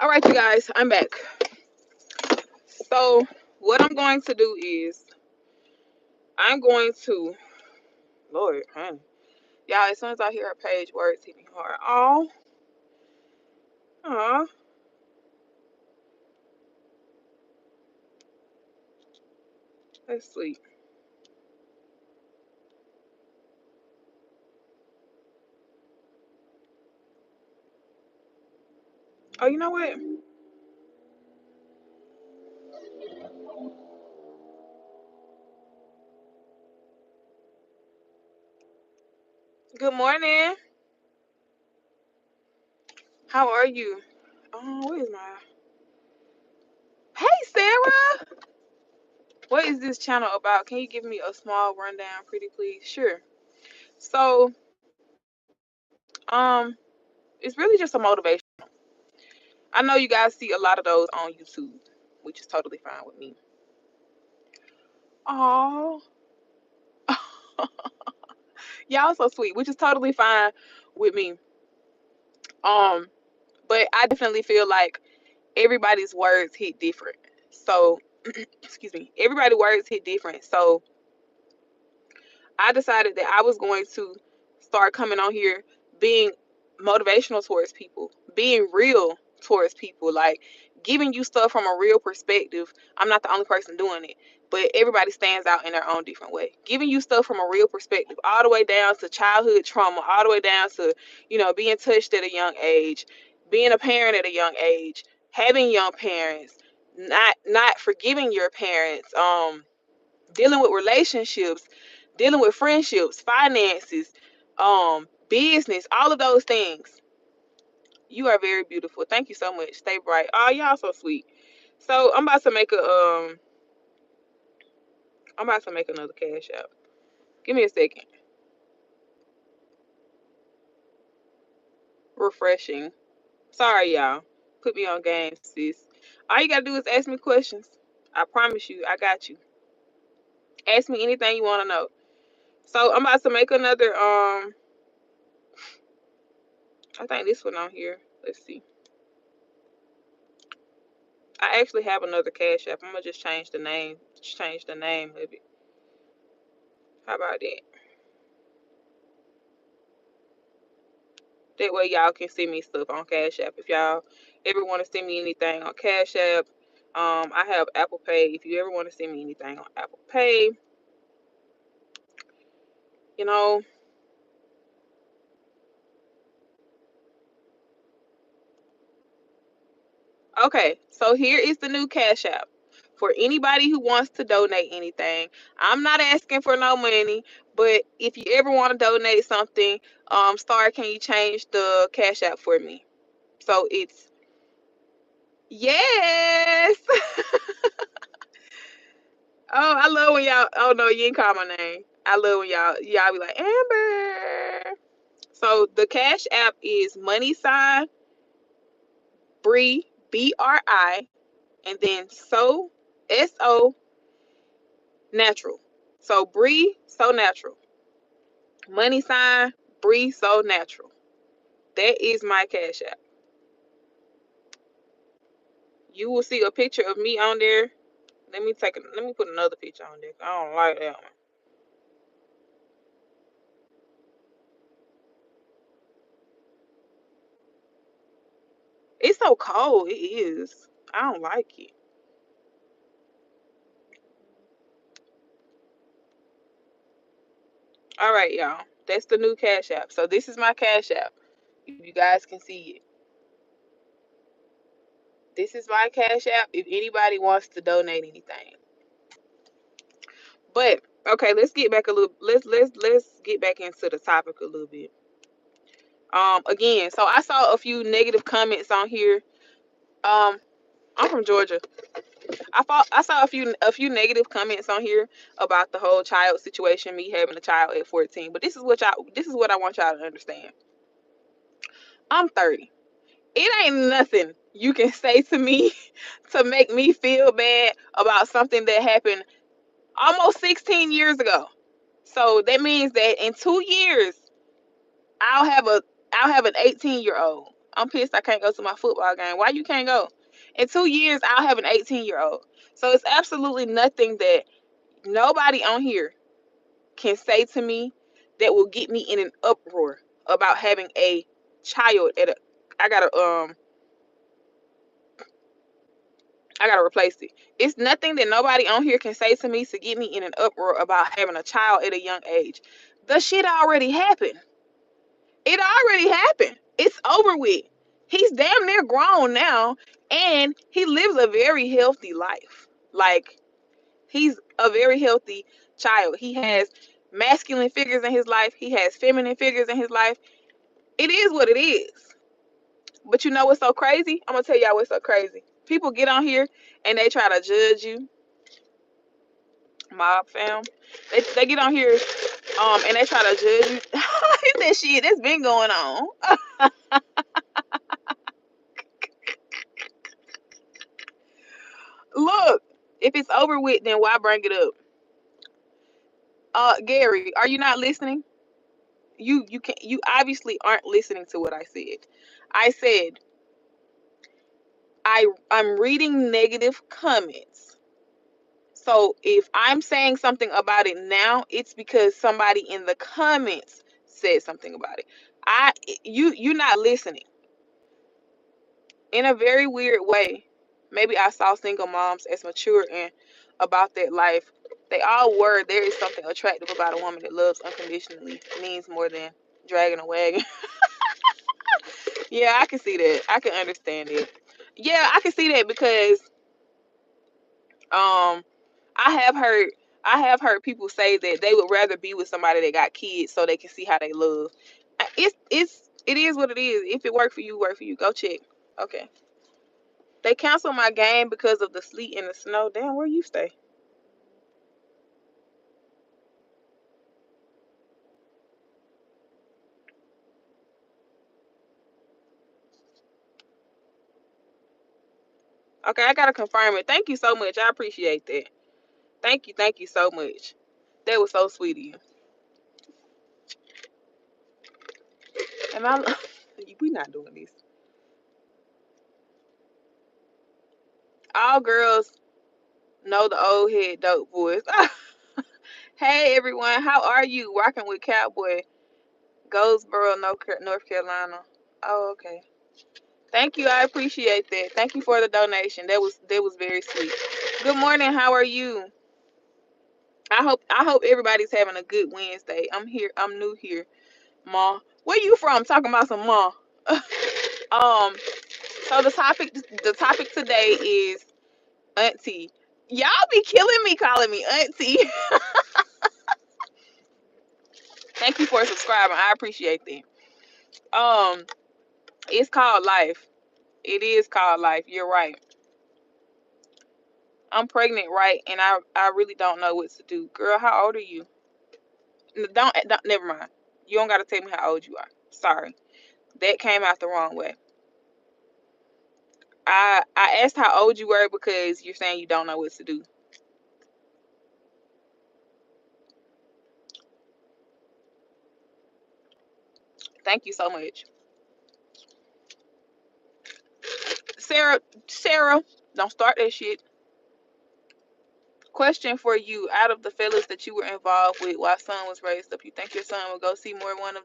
All right, you guys, I'm back. So what I'm going to do is I'm going to, Lord, honey. Y'all, as soon as I hear a page, words hit me hard. Oh, that's sweet. Oh, you know what? Good morning. How are you? Oh, what is my? Hey, Sarah. What is this channel about? Can you give me a small rundown, pretty please? Sure. So, um, it's really just a motivation. I know you guys see a lot of those on YouTube, which is totally fine with me. Oh, y'all so sweet, which is totally fine with me. Um, but I definitely feel like everybody's words hit different. So, excuse me, everybody's words hit different. So, I decided that I was going to start coming on here being motivational towards people, being real towards people, like giving you stuff from a real perspective. I'm not the only person doing it, but everybody stands out in their own different way. Giving you stuff from a real perspective, all the way down to childhood trauma, all the way down to, being touched at a young age, being a parent at a young age, having young parents, not forgiving your parents, dealing with relationships, dealing with friendships, finances, business, all of those things. You are very beautiful. Thank you so much. Stay bright. Oh, y'all so sweet. So I'm about to make another Cash App. Give me a second. Refreshing. Sorry, y'all. Put me on game, sis. All you gotta do is ask me questions. I promise you, I got you. Ask me anything you want to know. So I'm about to make another. I think this one on here. Let's see. I actually have another Cash App. I'm gonna just change the name. Change the name of it. How about that? That way y'all can send me stuff on Cash App. If y'all ever want to send me anything on Cash App, I have Apple Pay. If you ever want to send me anything on Apple Pay, you know. Okay, so here is the new Cash App. For anybody who wants to donate anything, I'm not asking for no money, but if you ever want to donate something, Star, can you change the Cash App for me? So it's yes. Oh, I love when y'all. Oh no, you ain't call my name. I love when y'all be like Amber. So the Cash App is money sign Bree BRI and then so natural. So Bree so natural. Money sign Bree so natural. That is my Cash App. You will see a picture of me on there. Let me put another picture on there. I don't like that one. It's so cold. It is. I don't like it. All right, y'all. That's the new Cash App. So this is my Cash App. If you guys can see it. This is my Cash App if anybody wants to donate anything. But okay, let's get back a little let's get back into the topic a little bit. Again, so I saw a few negative comments on here. Um I'm from Georgia. I saw a few negative comments on here about the whole child situation, me having a child at 14. But this is what I want y'all to understand. I'm 30. It ain't nothing you can say to me to make me feel bad about something that happened almost 16 years ago. So that means that in 2 years, I'll have a I'll have an 18-year-old. I'm pissed I can't go to my football game. Why you can't go? In 2 years, I'll have an 18-year-old. So it's absolutely nothing that nobody on here can say to me that will get me in an uproar about having a child at a I gotta I gotta replace it. It's nothing that nobody on here can say to me to get me in an uproar about having a child at a young age. The shit already happened. It already happened. It's over with. He's damn near grown now, and he lives a very healthy life. Like, he's a very healthy child. He has masculine figures in his life, he has feminine figures in his life. It is what it is. But you know what's so crazy? I'm gonna tell y'all what's so crazy. People get on here and they try to judge you, mob fam. They get on here and they try to judge you. He said shit, that's been going on. Look, if it's over with, then why bring it up? Gary, are you not listening? You obviously aren't listening to what I said. I said I'm reading negative comments. So if I'm saying something about it now, it's because somebody in the comments said something about it. I you're not listening. In a very weird way, maybe I saw single moms as mature and about that life. They all were. There is something attractive about a woman that loves unconditionally, means more than dragging a wagon. Yeah, I can see that. I can understand it. Yeah, I can see that because um I have heard I have heard people say that they would rather be with somebody that got kids so they can see how they love. It is what it is. If it worked for you, work for you. Go check. Okay. They canceled my game because of the sleet and the snow. Damn, where you stay? Okay, I gotta confirm it. Thank you so much. I appreciate that. Thank you so much. That was so sweet of you. Am I? We not doing this. All girls know the old head dope voice. Hey everyone, how are you? Rocking with Cowboy, Goldsboro, North Carolina. Oh, okay. Thank you. I appreciate that. Thank you for the donation. That was very sweet. Good morning. How are you? I hope everybody's having a good Wednesday. I'm here. I'm new here, Ma. Where you from? Talking about some Ma. um. So the topic today is auntie. Y'all be killing me calling me auntie. Thank you for subscribing. I appreciate that. It's called life. It is called life. You're right. I'm pregnant, right? And I really don't know what to do. Girl, how old are you? Don't never mind. You don't gotta tell me how old you are. Sorry. That came out the wrong way. I asked how old you were because you're saying you don't know what to do. Thank you so much. Sarah, don't start that shit. Question for you. Out of the fellas that you were involved with while son was raised up, you think your son will go see more than one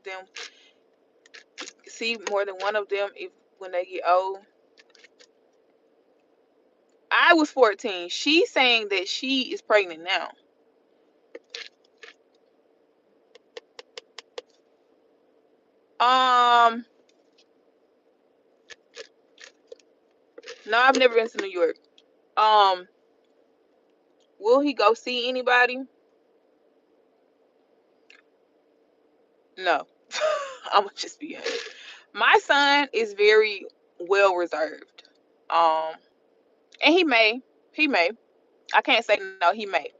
of them if when they get old? I was 14. She's saying that she is pregnant now. Um, no, I've never been to New York. Um, will he go see anybody? No. I'm gonna just be honest. My son is very well reserved. Um, and he may. I can't say no, he may.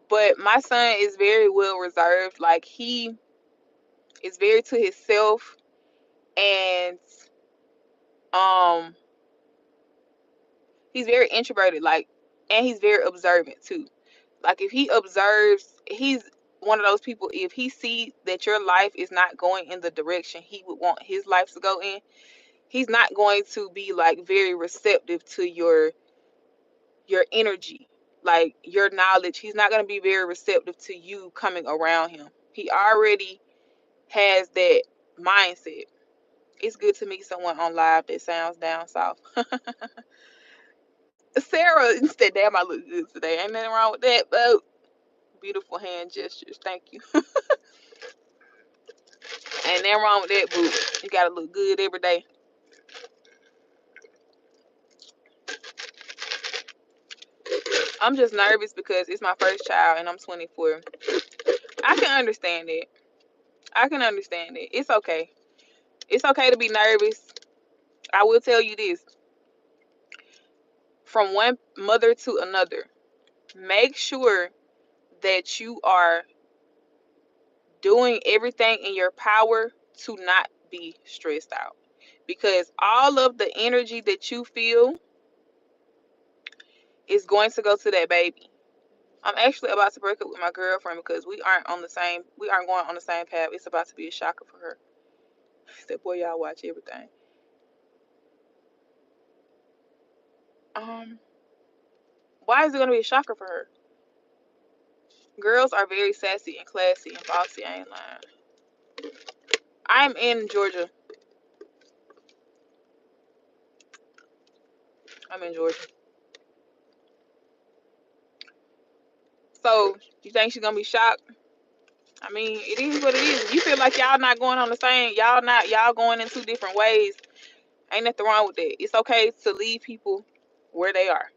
But my son is very well reserved. Like he is very to himself, and um, he's very introverted. Like, and he's very observant too. Like if he observes, he's one of those people. If he sees that your life is not going in the direction he would want his life to go in, he's not going to be like very receptive to your energy, like your knowledge. He's not going to be very receptive to you coming around him. He already has that mindset. It's good to meet someone on live that sounds down south. Sarah said, damn, I look good today. Ain't nothing wrong with that, but beautiful hand gestures. Thank you. Ain't nothing wrong with that, boo. You gotta look good every day. I'm just nervous because it's my first child and I'm 24. I can understand it. I can understand it. It's okay. It's okay to be nervous. I will tell you this. From one mother to another, make sure that you are doing everything in your power to not be stressed out. Because all of the energy that you feel is going to go to that baby. I'm actually about to break up with my girlfriend because we aren't going on the same path. It's about to be a shocker for her. That boy, y'all watch everything. Um, why is it gonna be a shocker for her? Girls are very sassy and classy and bossy. I ain't lying. I'm in Georgia. I'm in Georgia. So you think she's gonna be shocked? I mean, it is what it is. You feel like y'all not going on the same. Y'all going in two different ways. Ain't nothing wrong with that. It's okay to leave people where they are.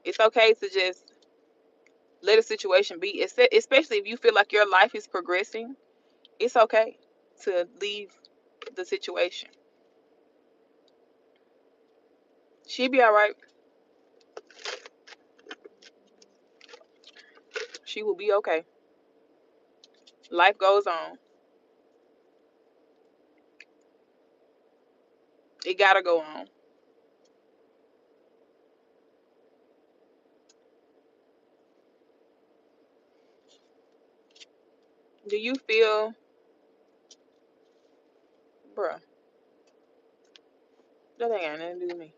It's okay to just let a situation be. Especially if you feel like your life is progressing. It's okay to leave the situation. She'll be all right. She will be okay. Life goes on. It gotta go on. Do you feel, bruh, that ain't got nothing to do with me.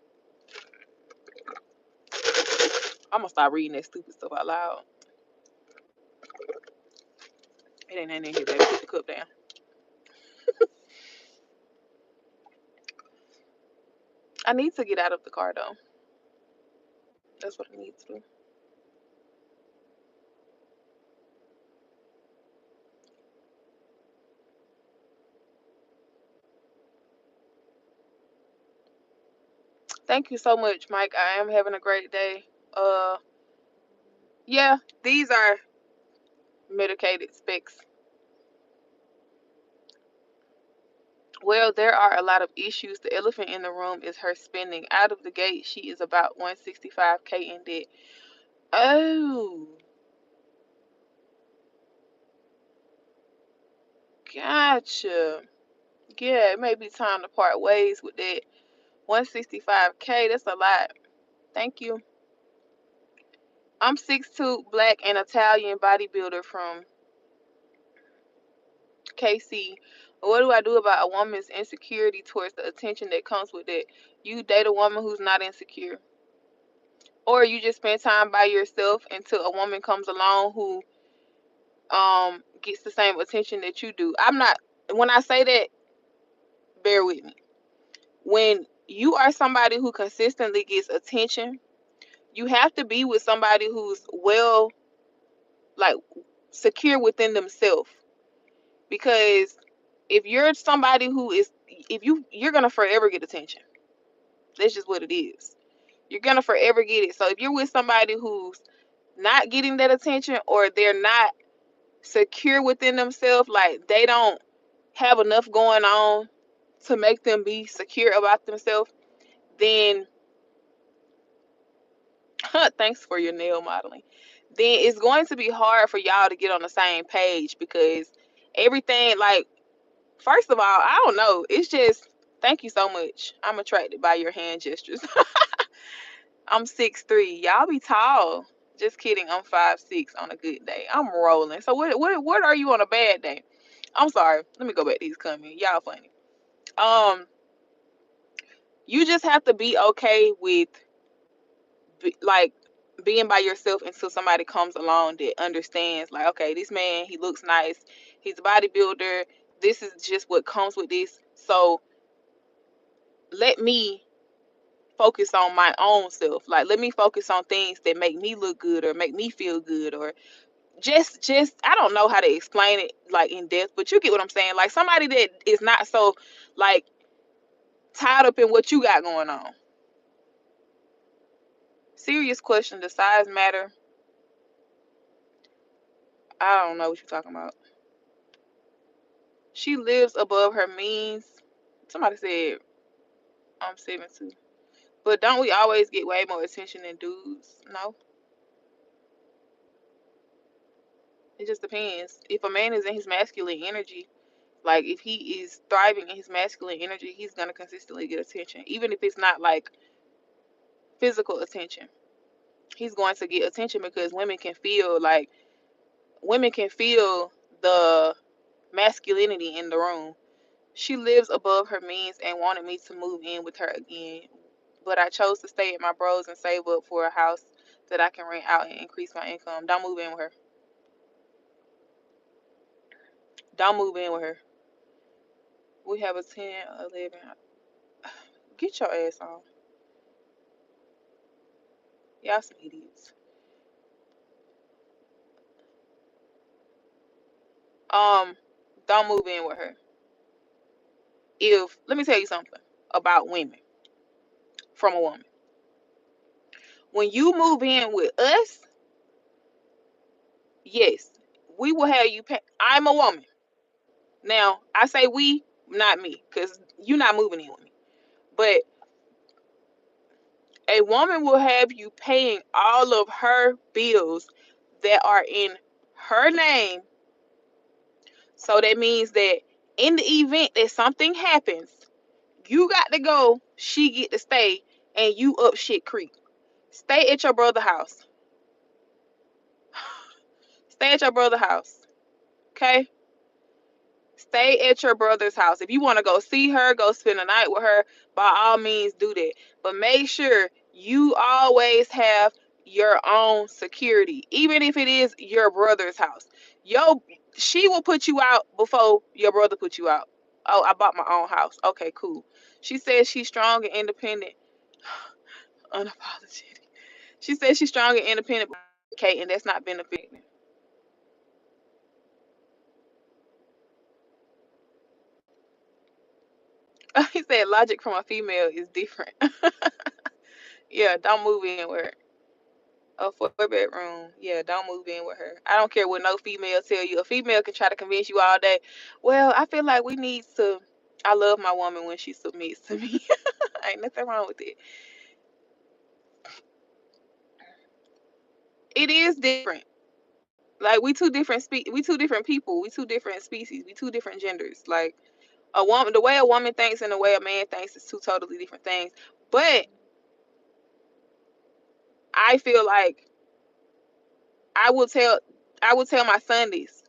I'm gonna stop reading that stupid stuff out loud. It ain't nothing in here, baby. Put the cup down. I need to get out of the car though. That's what I need to do. Thank you so much, Mike. I am having a great day. Uh, yeah, these are medicated specs. Well, there are a lot of issues. The elephant in the room is her spending. Out of the gate, she is about 165K in debt. Oh, gotcha. Yeah, it may be time to part ways with that. 165K, that's a lot. Thank you. I'm 6'2", black and Italian bodybuilder from KC. What do I do about a woman's insecurity towards the attention that comes with it? You date a woman who's not insecure, or you just spend time by yourself until a woman comes along who gets the same attention that you do. I'm not, when I say that, bear with me. When you are somebody who consistently gets attention, you have to be with somebody who's well, like, secure within themselves, because if you're somebody who is, if you're gonna forever get attention. That's just what it is. You're gonna forever get it. So if you're with somebody who's not getting that attention, or they're not secure within themselves, like they don't have enough going on to make them be secure about themselves, then thanks for your nail modeling. Then it's going to be hard for y'all to get on the same page, because everything, like, first of all, I don't know. It's just, thank you so much. I'm attracted by your hand gestures. I'm 6'3". Y'all be tall. Just kidding. I'm 5'6" on a good day. I'm rolling. So what are you on a bad day? I'm sorry. Let me go back to these comments. Y'all funny. Um, you just have to be okay with like being by yourself until somebody comes along that understands, like, okay, this man, he looks nice. He's a bodybuilder. This is just what comes with this. So let me focus on my own self. Like, let me focus on things that make me look good or make me feel good, or just I don't know how to explain it like in depth, but you get what I'm saying. Like somebody that is not so like tied up in what you got going on. Serious question. Does size matter? I don't know what you're talking about. She lives above her means. Somebody said I'm 7'2". But don't we always get way more attention than dudes? No. It just depends. If a man is in his masculine energy, like if he is thriving in his masculine energy, he's gonna consistently get attention. Even if it's not like physical attention. He's going to get attention because women can feel the masculinity in the room. She lives above her means and wanted me to move in with her again, but I chose to stay at my bros and save up for a house that I can rent out and increase my income. Don't move in with her. Don't move in with her. We have a 10, 11. Get your ass on. Y'all some idiots. Um, don't move in with her. If let me tell you something about women from a woman. When you move in with us, yes, we will have you pay. I'm a woman. Now, I say we, not me, because you're not moving in with me. But a woman will have you paying all of her bills that are in her name. So that means that in the event that something happens, you got to go, she get to stay, and you up shit creek. Stay at your brother's house. Stay at your brother's house. Okay? Stay at your brother's house. If you want to go see her, go spend the night with her, by all means do that. But make sure you always have your own security, even if it is your brother's house. Yo, she will put you out before your brother put you out. Oh, I bought my own house. Okay, cool. She says she's strong and independent. Unapologetic. She says she's strong and independent, okay, and that's not benefiting. He said logic from a female is different. Yeah, don't move in with her. A 4 bedroom. Yeah, don't move in with her. I don't care what no female tell you. A female can try to convince you all day. Well, I feel like we need to. I love my woman when she submits to me. Ain't nothing wrong with it. It is different. Like we two different people. We two different species. We two different genders. Like a woman, the way a woman thinks and the way a man thinks is two totally different things. But I feel like I will tell I will tell my son this.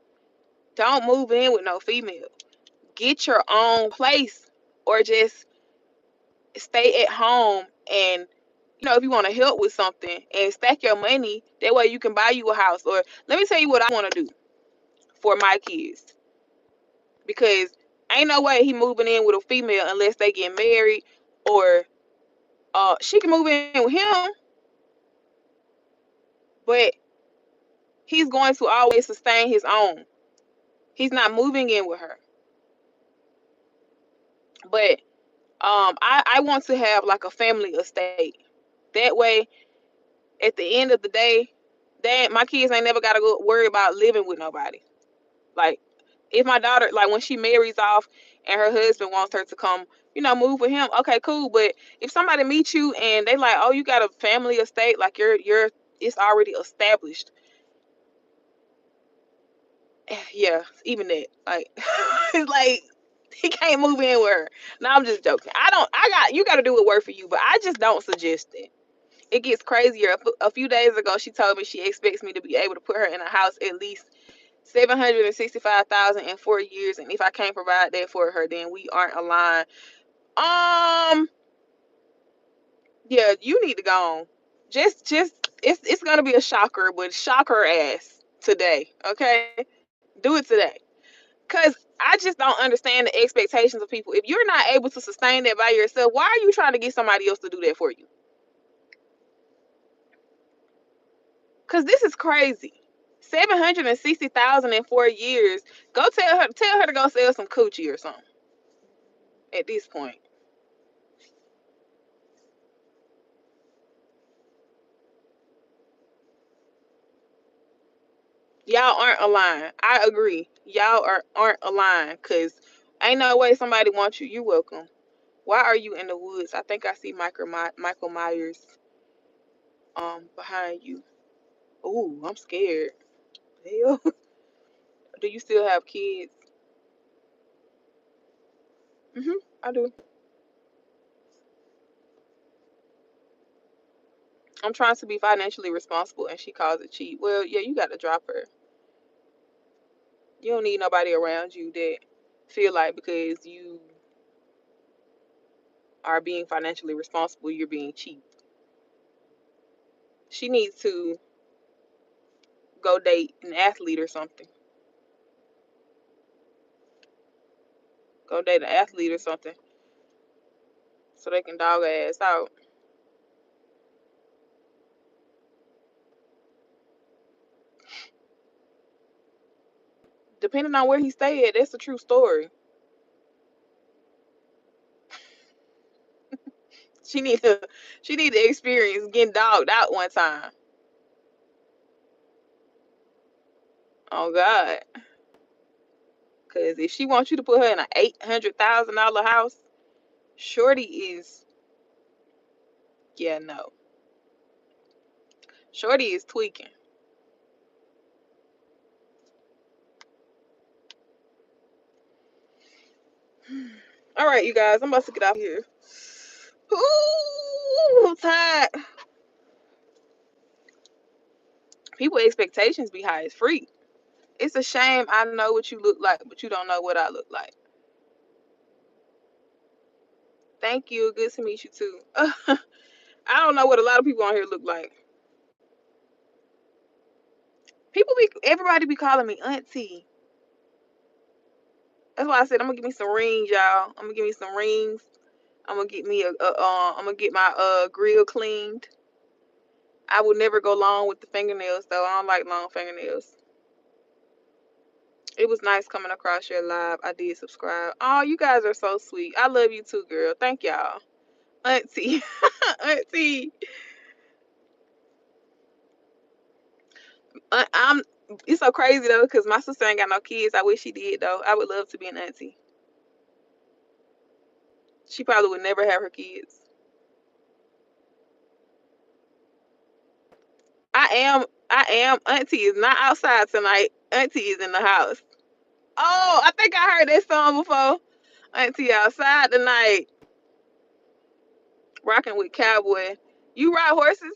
Don't move in with no female. Get your own place or just stay at home and if you want to help with something and stack your money, that way you can buy you a house. Or let me tell you what I want to do for my kids. Because ain't no way he moving in with a female unless they get married or she can move in with him, but he's going to always sustain his own. He's not moving in with her. But I want to have like a family estate. That way, at the end of the day, my kids ain't never gotta go worry about living with nobody. Like if my daughter, like when she marries off and her husband wants her to come, move with him, okay, cool. But if somebody meets you and they like, oh, you got a family estate, like you're it's already established. Yeah, even that. Like it's like he can't move in with her. No, I'm just joking. You gotta do what work for you, but I just don't suggest it. It gets crazier. A few days ago, she told me she expects me to be able to put her in a house at least 765,000 in 4 years, and if I can't provide that for her, then we aren't aligned. Um, yeah, you need to go on. It's gonna be a shocker, but shock her ass today. Okay, do it today, cause I just don't understand the expectations of people. If you're not able to sustain that by yourself, why are you trying to get somebody else to do that for you? Cause this is crazy. 760,000 in 4 years. Go tell her to go sell some coochie or something. At this point, y'all aren't aligned. I agree. Y'all aren't aligned. Cause ain't no way somebody wants you. You're welcome. Why are you in the woods? I think I see Michael Myers behind you. Ooh, I'm scared. Hell, do you still have kids? I do. I'm trying to be financially responsible, and she calls it cheap. Well, yeah, you got to drop her. You don't need nobody around you that feel like because you are being financially responsible, you're being cheap. She needs to go date an athlete or something. Go date an athlete or something so they can dog her ass out. Depending on where he stay at, that's a true story. She need to she need to experience getting dogged out one time. Oh God. Cause if she wants you to put her in an $800,000 house, Shorty is yeah, no. Shorty is tweaking. All right, you guys, I'm about to get out of here. Ooh, I'm tired. People expectations be high as freak. It's a shame I know what you look like, but you don't know what I look like. Thank you. Good to meet you too. I don't know what a lot of people on here look like. Everybody be calling me auntie. That's why I said I'm gonna give me some rings, y'all. I'm gonna give me some rings. I'm gonna get me I'm gonna get my grill cleaned. I would never go long with the fingernails though. I don't like long fingernails. It was nice coming across your live. I did subscribe. Oh, you guys are so sweet. I love you too, girl. Thank y'all. Auntie. Auntie. I'm it's so crazy though, because my sister ain't got no kids. I wish she did though. I would love to be an auntie. She probably would never have her kids. I am. Auntie is not outside tonight. Auntie is in the house. Oh, I think I heard that song before. Auntie outside tonight, rocking with cowboy. You ride horses,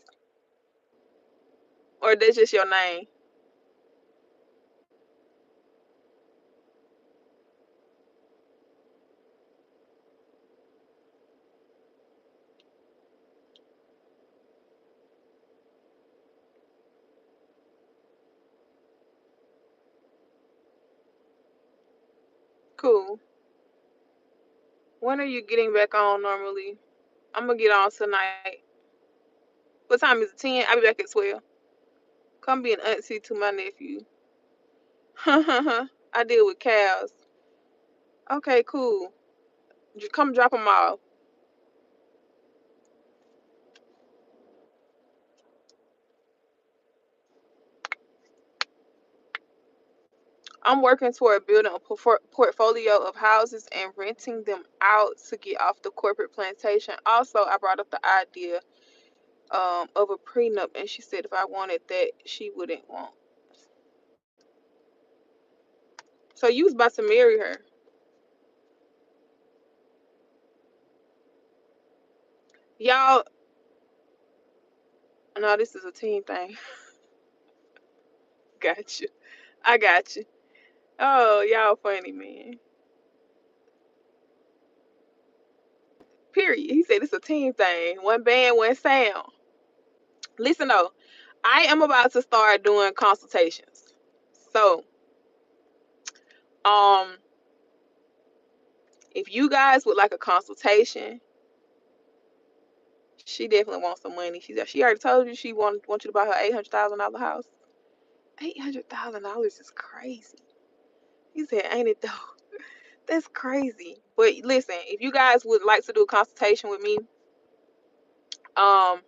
or that's just your name? Cool. When are you getting back on normally? I'm gonna get on tonight. What time is it? 10? I'll be back at 12. Come be an auntie to my nephew. I deal with cows. Okay, cool. Come drop them off. I'm working toward building a portfolio of houses and renting them out to get off the corporate plantation. Also, I brought up the idea of a prenup, and she said if I wanted that, she wouldn't want. So you was about to marry her. Y'all, no, this is a team thing. Got you. I got you. Oh, y'all funny, man. Period. He said it's a team thing. One band, one sound. Listen though, I am about to start doing consultations. So, um, if you guys would like a consultation, she definitely wants some money. She already told you she want you to buy her $800,000 house. $800,000 is crazy. He said, "Ain't it though?" That's crazy. But listen, if you guys would like to do a consultation with me, um,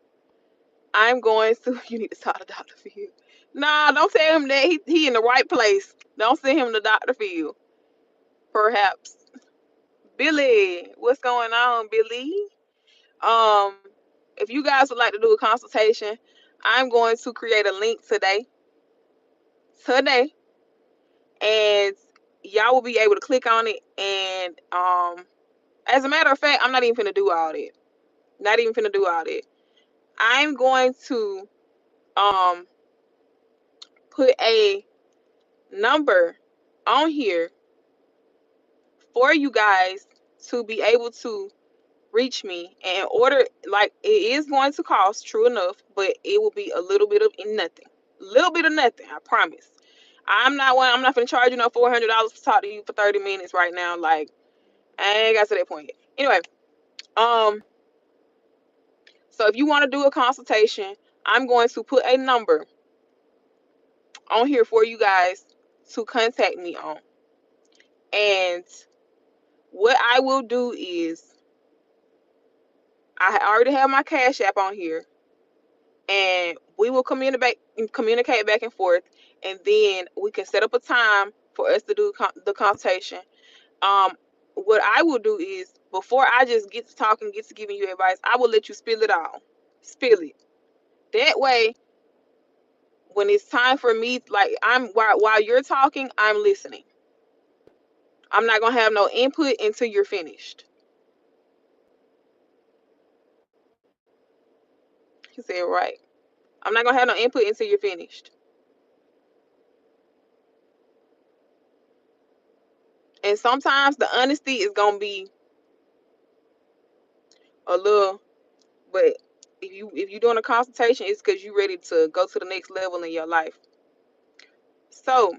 I'm going to. You need to talk to Dr. Phil. Nah, don't tell him that he in the right place. Don't send him to Dr. Phil. Perhaps Billy, what's going on, Billy? Um, if you guys would like to do a consultation, I'm going to create a link today, and y'all will be able to click on it. And as a matter of fact, I'm not even gonna do all that. Not even gonna do all that. I'm going to um put a number on here for you guys to be able to reach me, and in order, like, it is going to cost, true enough, but it will be a little bit of nothing, I promise. I'm not gonna charge you no $400 to talk to you for 30 minutes right now. Like, I ain't got to that point yet. Anyway, um so if you want to do a consultation, I'm going to put a number on here for you guys to contact me on. And what I will do is, I already have my Cash App on here, and we will communicate back and forth, and then we can set up a time for us to do the consultation. Um, what I will do is, before I just get to talking, get to giving you advice, I will let you spill it all, spill it. That way, when it's time for me, like, while you're talking, I'm listening. I'm not gonna have no input until you're finished. He said, right. I'm not gonna have no input until you're finished. And sometimes the honesty is gonna be a little, but if you're doing a consultation, it's because you're ready to go to the next level in your life. So,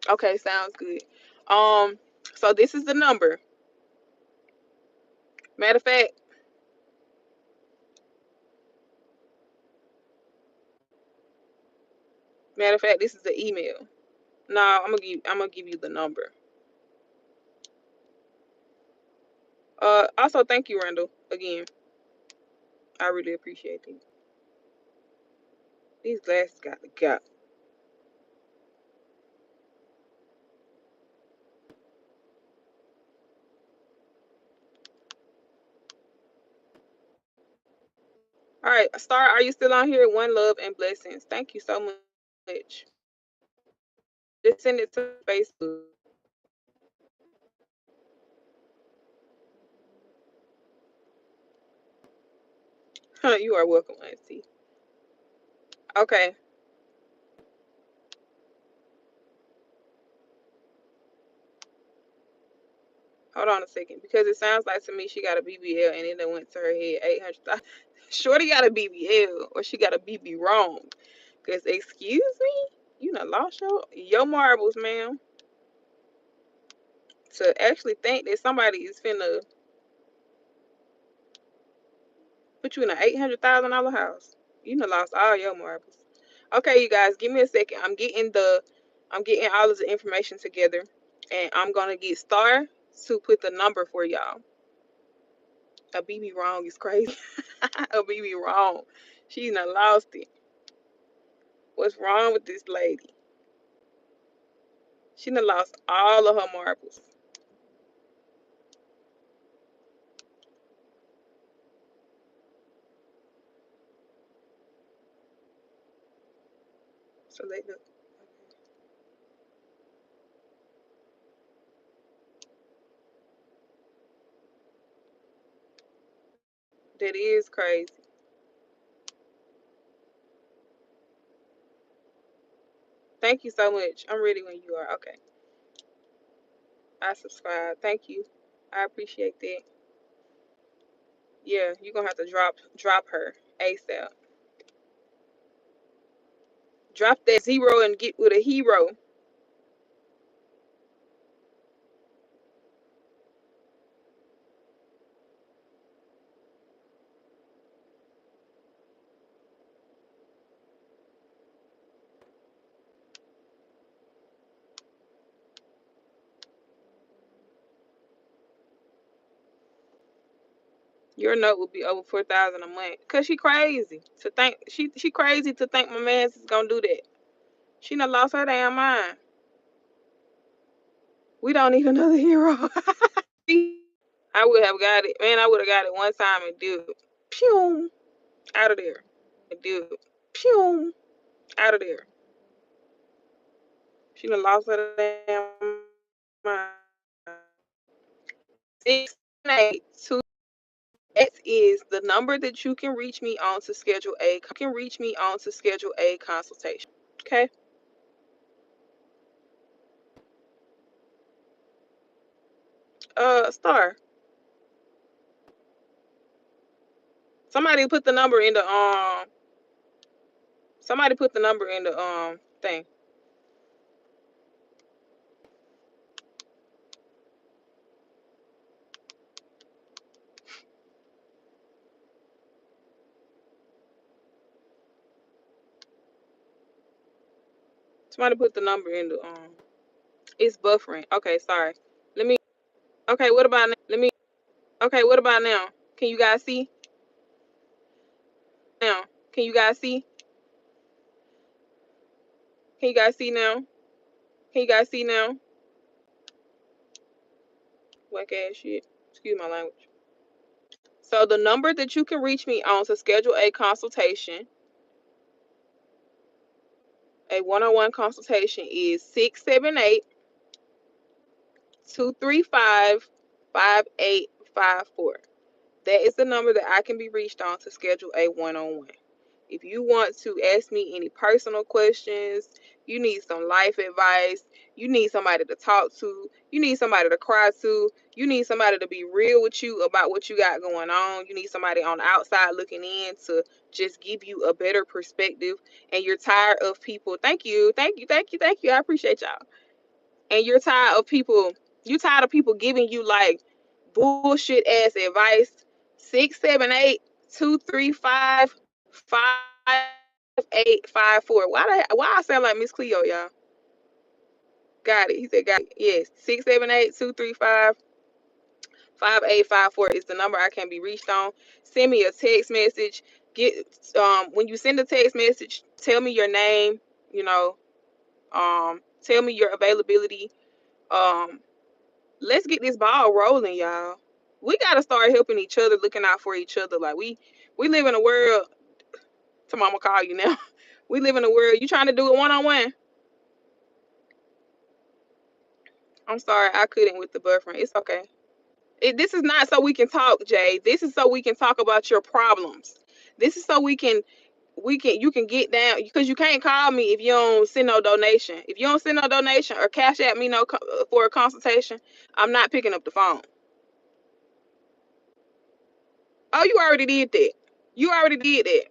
okay, sounds good. Um, so this is the number. Matter of fact, this is the email. No, I'm gonna give you the number. Also thank you, Randall. Again, I really appreciate it. These glasses got the gap. All right, Star, are you still on here? One love and blessings. Thank you so much. Just send it to Facebook. You are welcome, Auntie. Okay, hold on a second, because it sounds like to me she got a BBL and it done went to her head 800. Shorty got a BBL or she got a BB wrong. Cause excuse me, you done lost your marbles, ma'am. To actually think that somebody is finna put you in an $800,000 house, you done lost all your marbles. Okay, you guys, give me a second. I'm getting all of the information together, and I'm gonna get Star to put the number for y'all. A BB wrong is crazy. A BB wrong. She done lost it. What's wrong with this lady? She done lost all of her marbles. So they look. That is crazy. Thank you so much. I'm ready when you are. Okay. I subscribe. Thank you. I appreciate that. Yeah, you're gonna have to drop her ASAP. Drop that zero and get with a hero. Your note will be over 4,000 a month. Cause she crazy to think she crazy to think my man's is gonna do that. She done lost her damn mind. We don't need another hero. I would have got it, man. I would have got it one time and do pew out of there. And do pew out of there. She done lost her damn mind. 682. That is the number that you can reach me on to schedule a consultation. Okay. Star. Somebody put the number in the thing. Somebody put the number in the it's buffering. Okay, sorry. Let me Okay, what about now? Okay, what about now? Can you guys see? Can you guys see? Can you guys see now? Can you guys see now? Whack ass shit. Excuse my language. So the number that you can reach me on to schedule a consultation, a one-on-one consultation, is 678-235-5854. That is the number that I can be reached on to schedule a one-on-one. If you want to ask me any personal questions, You need some life advice. You need somebody to talk to. You need somebody to cry to. You need somebody to be real with you about what you got going on. You need somebody on the outside looking in to just give you a better perspective. And you're tired of people. Thank you. Thank you. Thank you. Thank you. I appreciate y'all. And you're tired of people giving you like bullshit ass advice. 678-235-5854. Why I sound like Miss Cleo, y'all? Got it. He said got it. Yes. 678-235-5854 is the number I can be reached on. Send me a text message. When you send a text message, tell me your name, you know, tell me your availability. Um let's get this ball rolling, y'all. We gotta start helping each other, looking out for each other. Like we live in a world. To mama call you now. We live in a world. You trying to do it one on one? I'm sorry, I couldn't with the boyfriend. It's okay. This is not so we can talk, Jay. This is so we can talk about your problems. This is so you can get down, because you can't call me if you don't send no donation. If you don't send no donation or cash at me for a consultation, I'm not picking up the phone. Oh, you already did that. You already did that.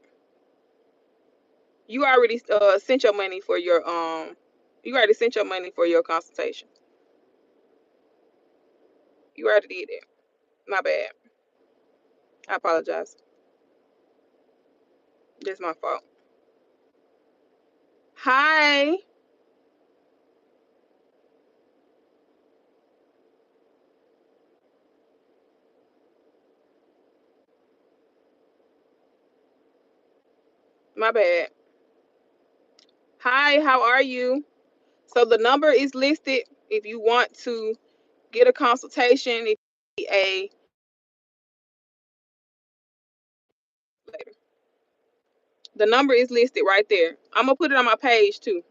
You already sent your money for your you already sent your money for your consultation. You already did that. My bad. I apologize. That's my fault. Hi. My bad. Hi, how are you? So the number is listed if you want to get a consultation. If you need a later. The number is listed right there. I'm gonna put it on my page too.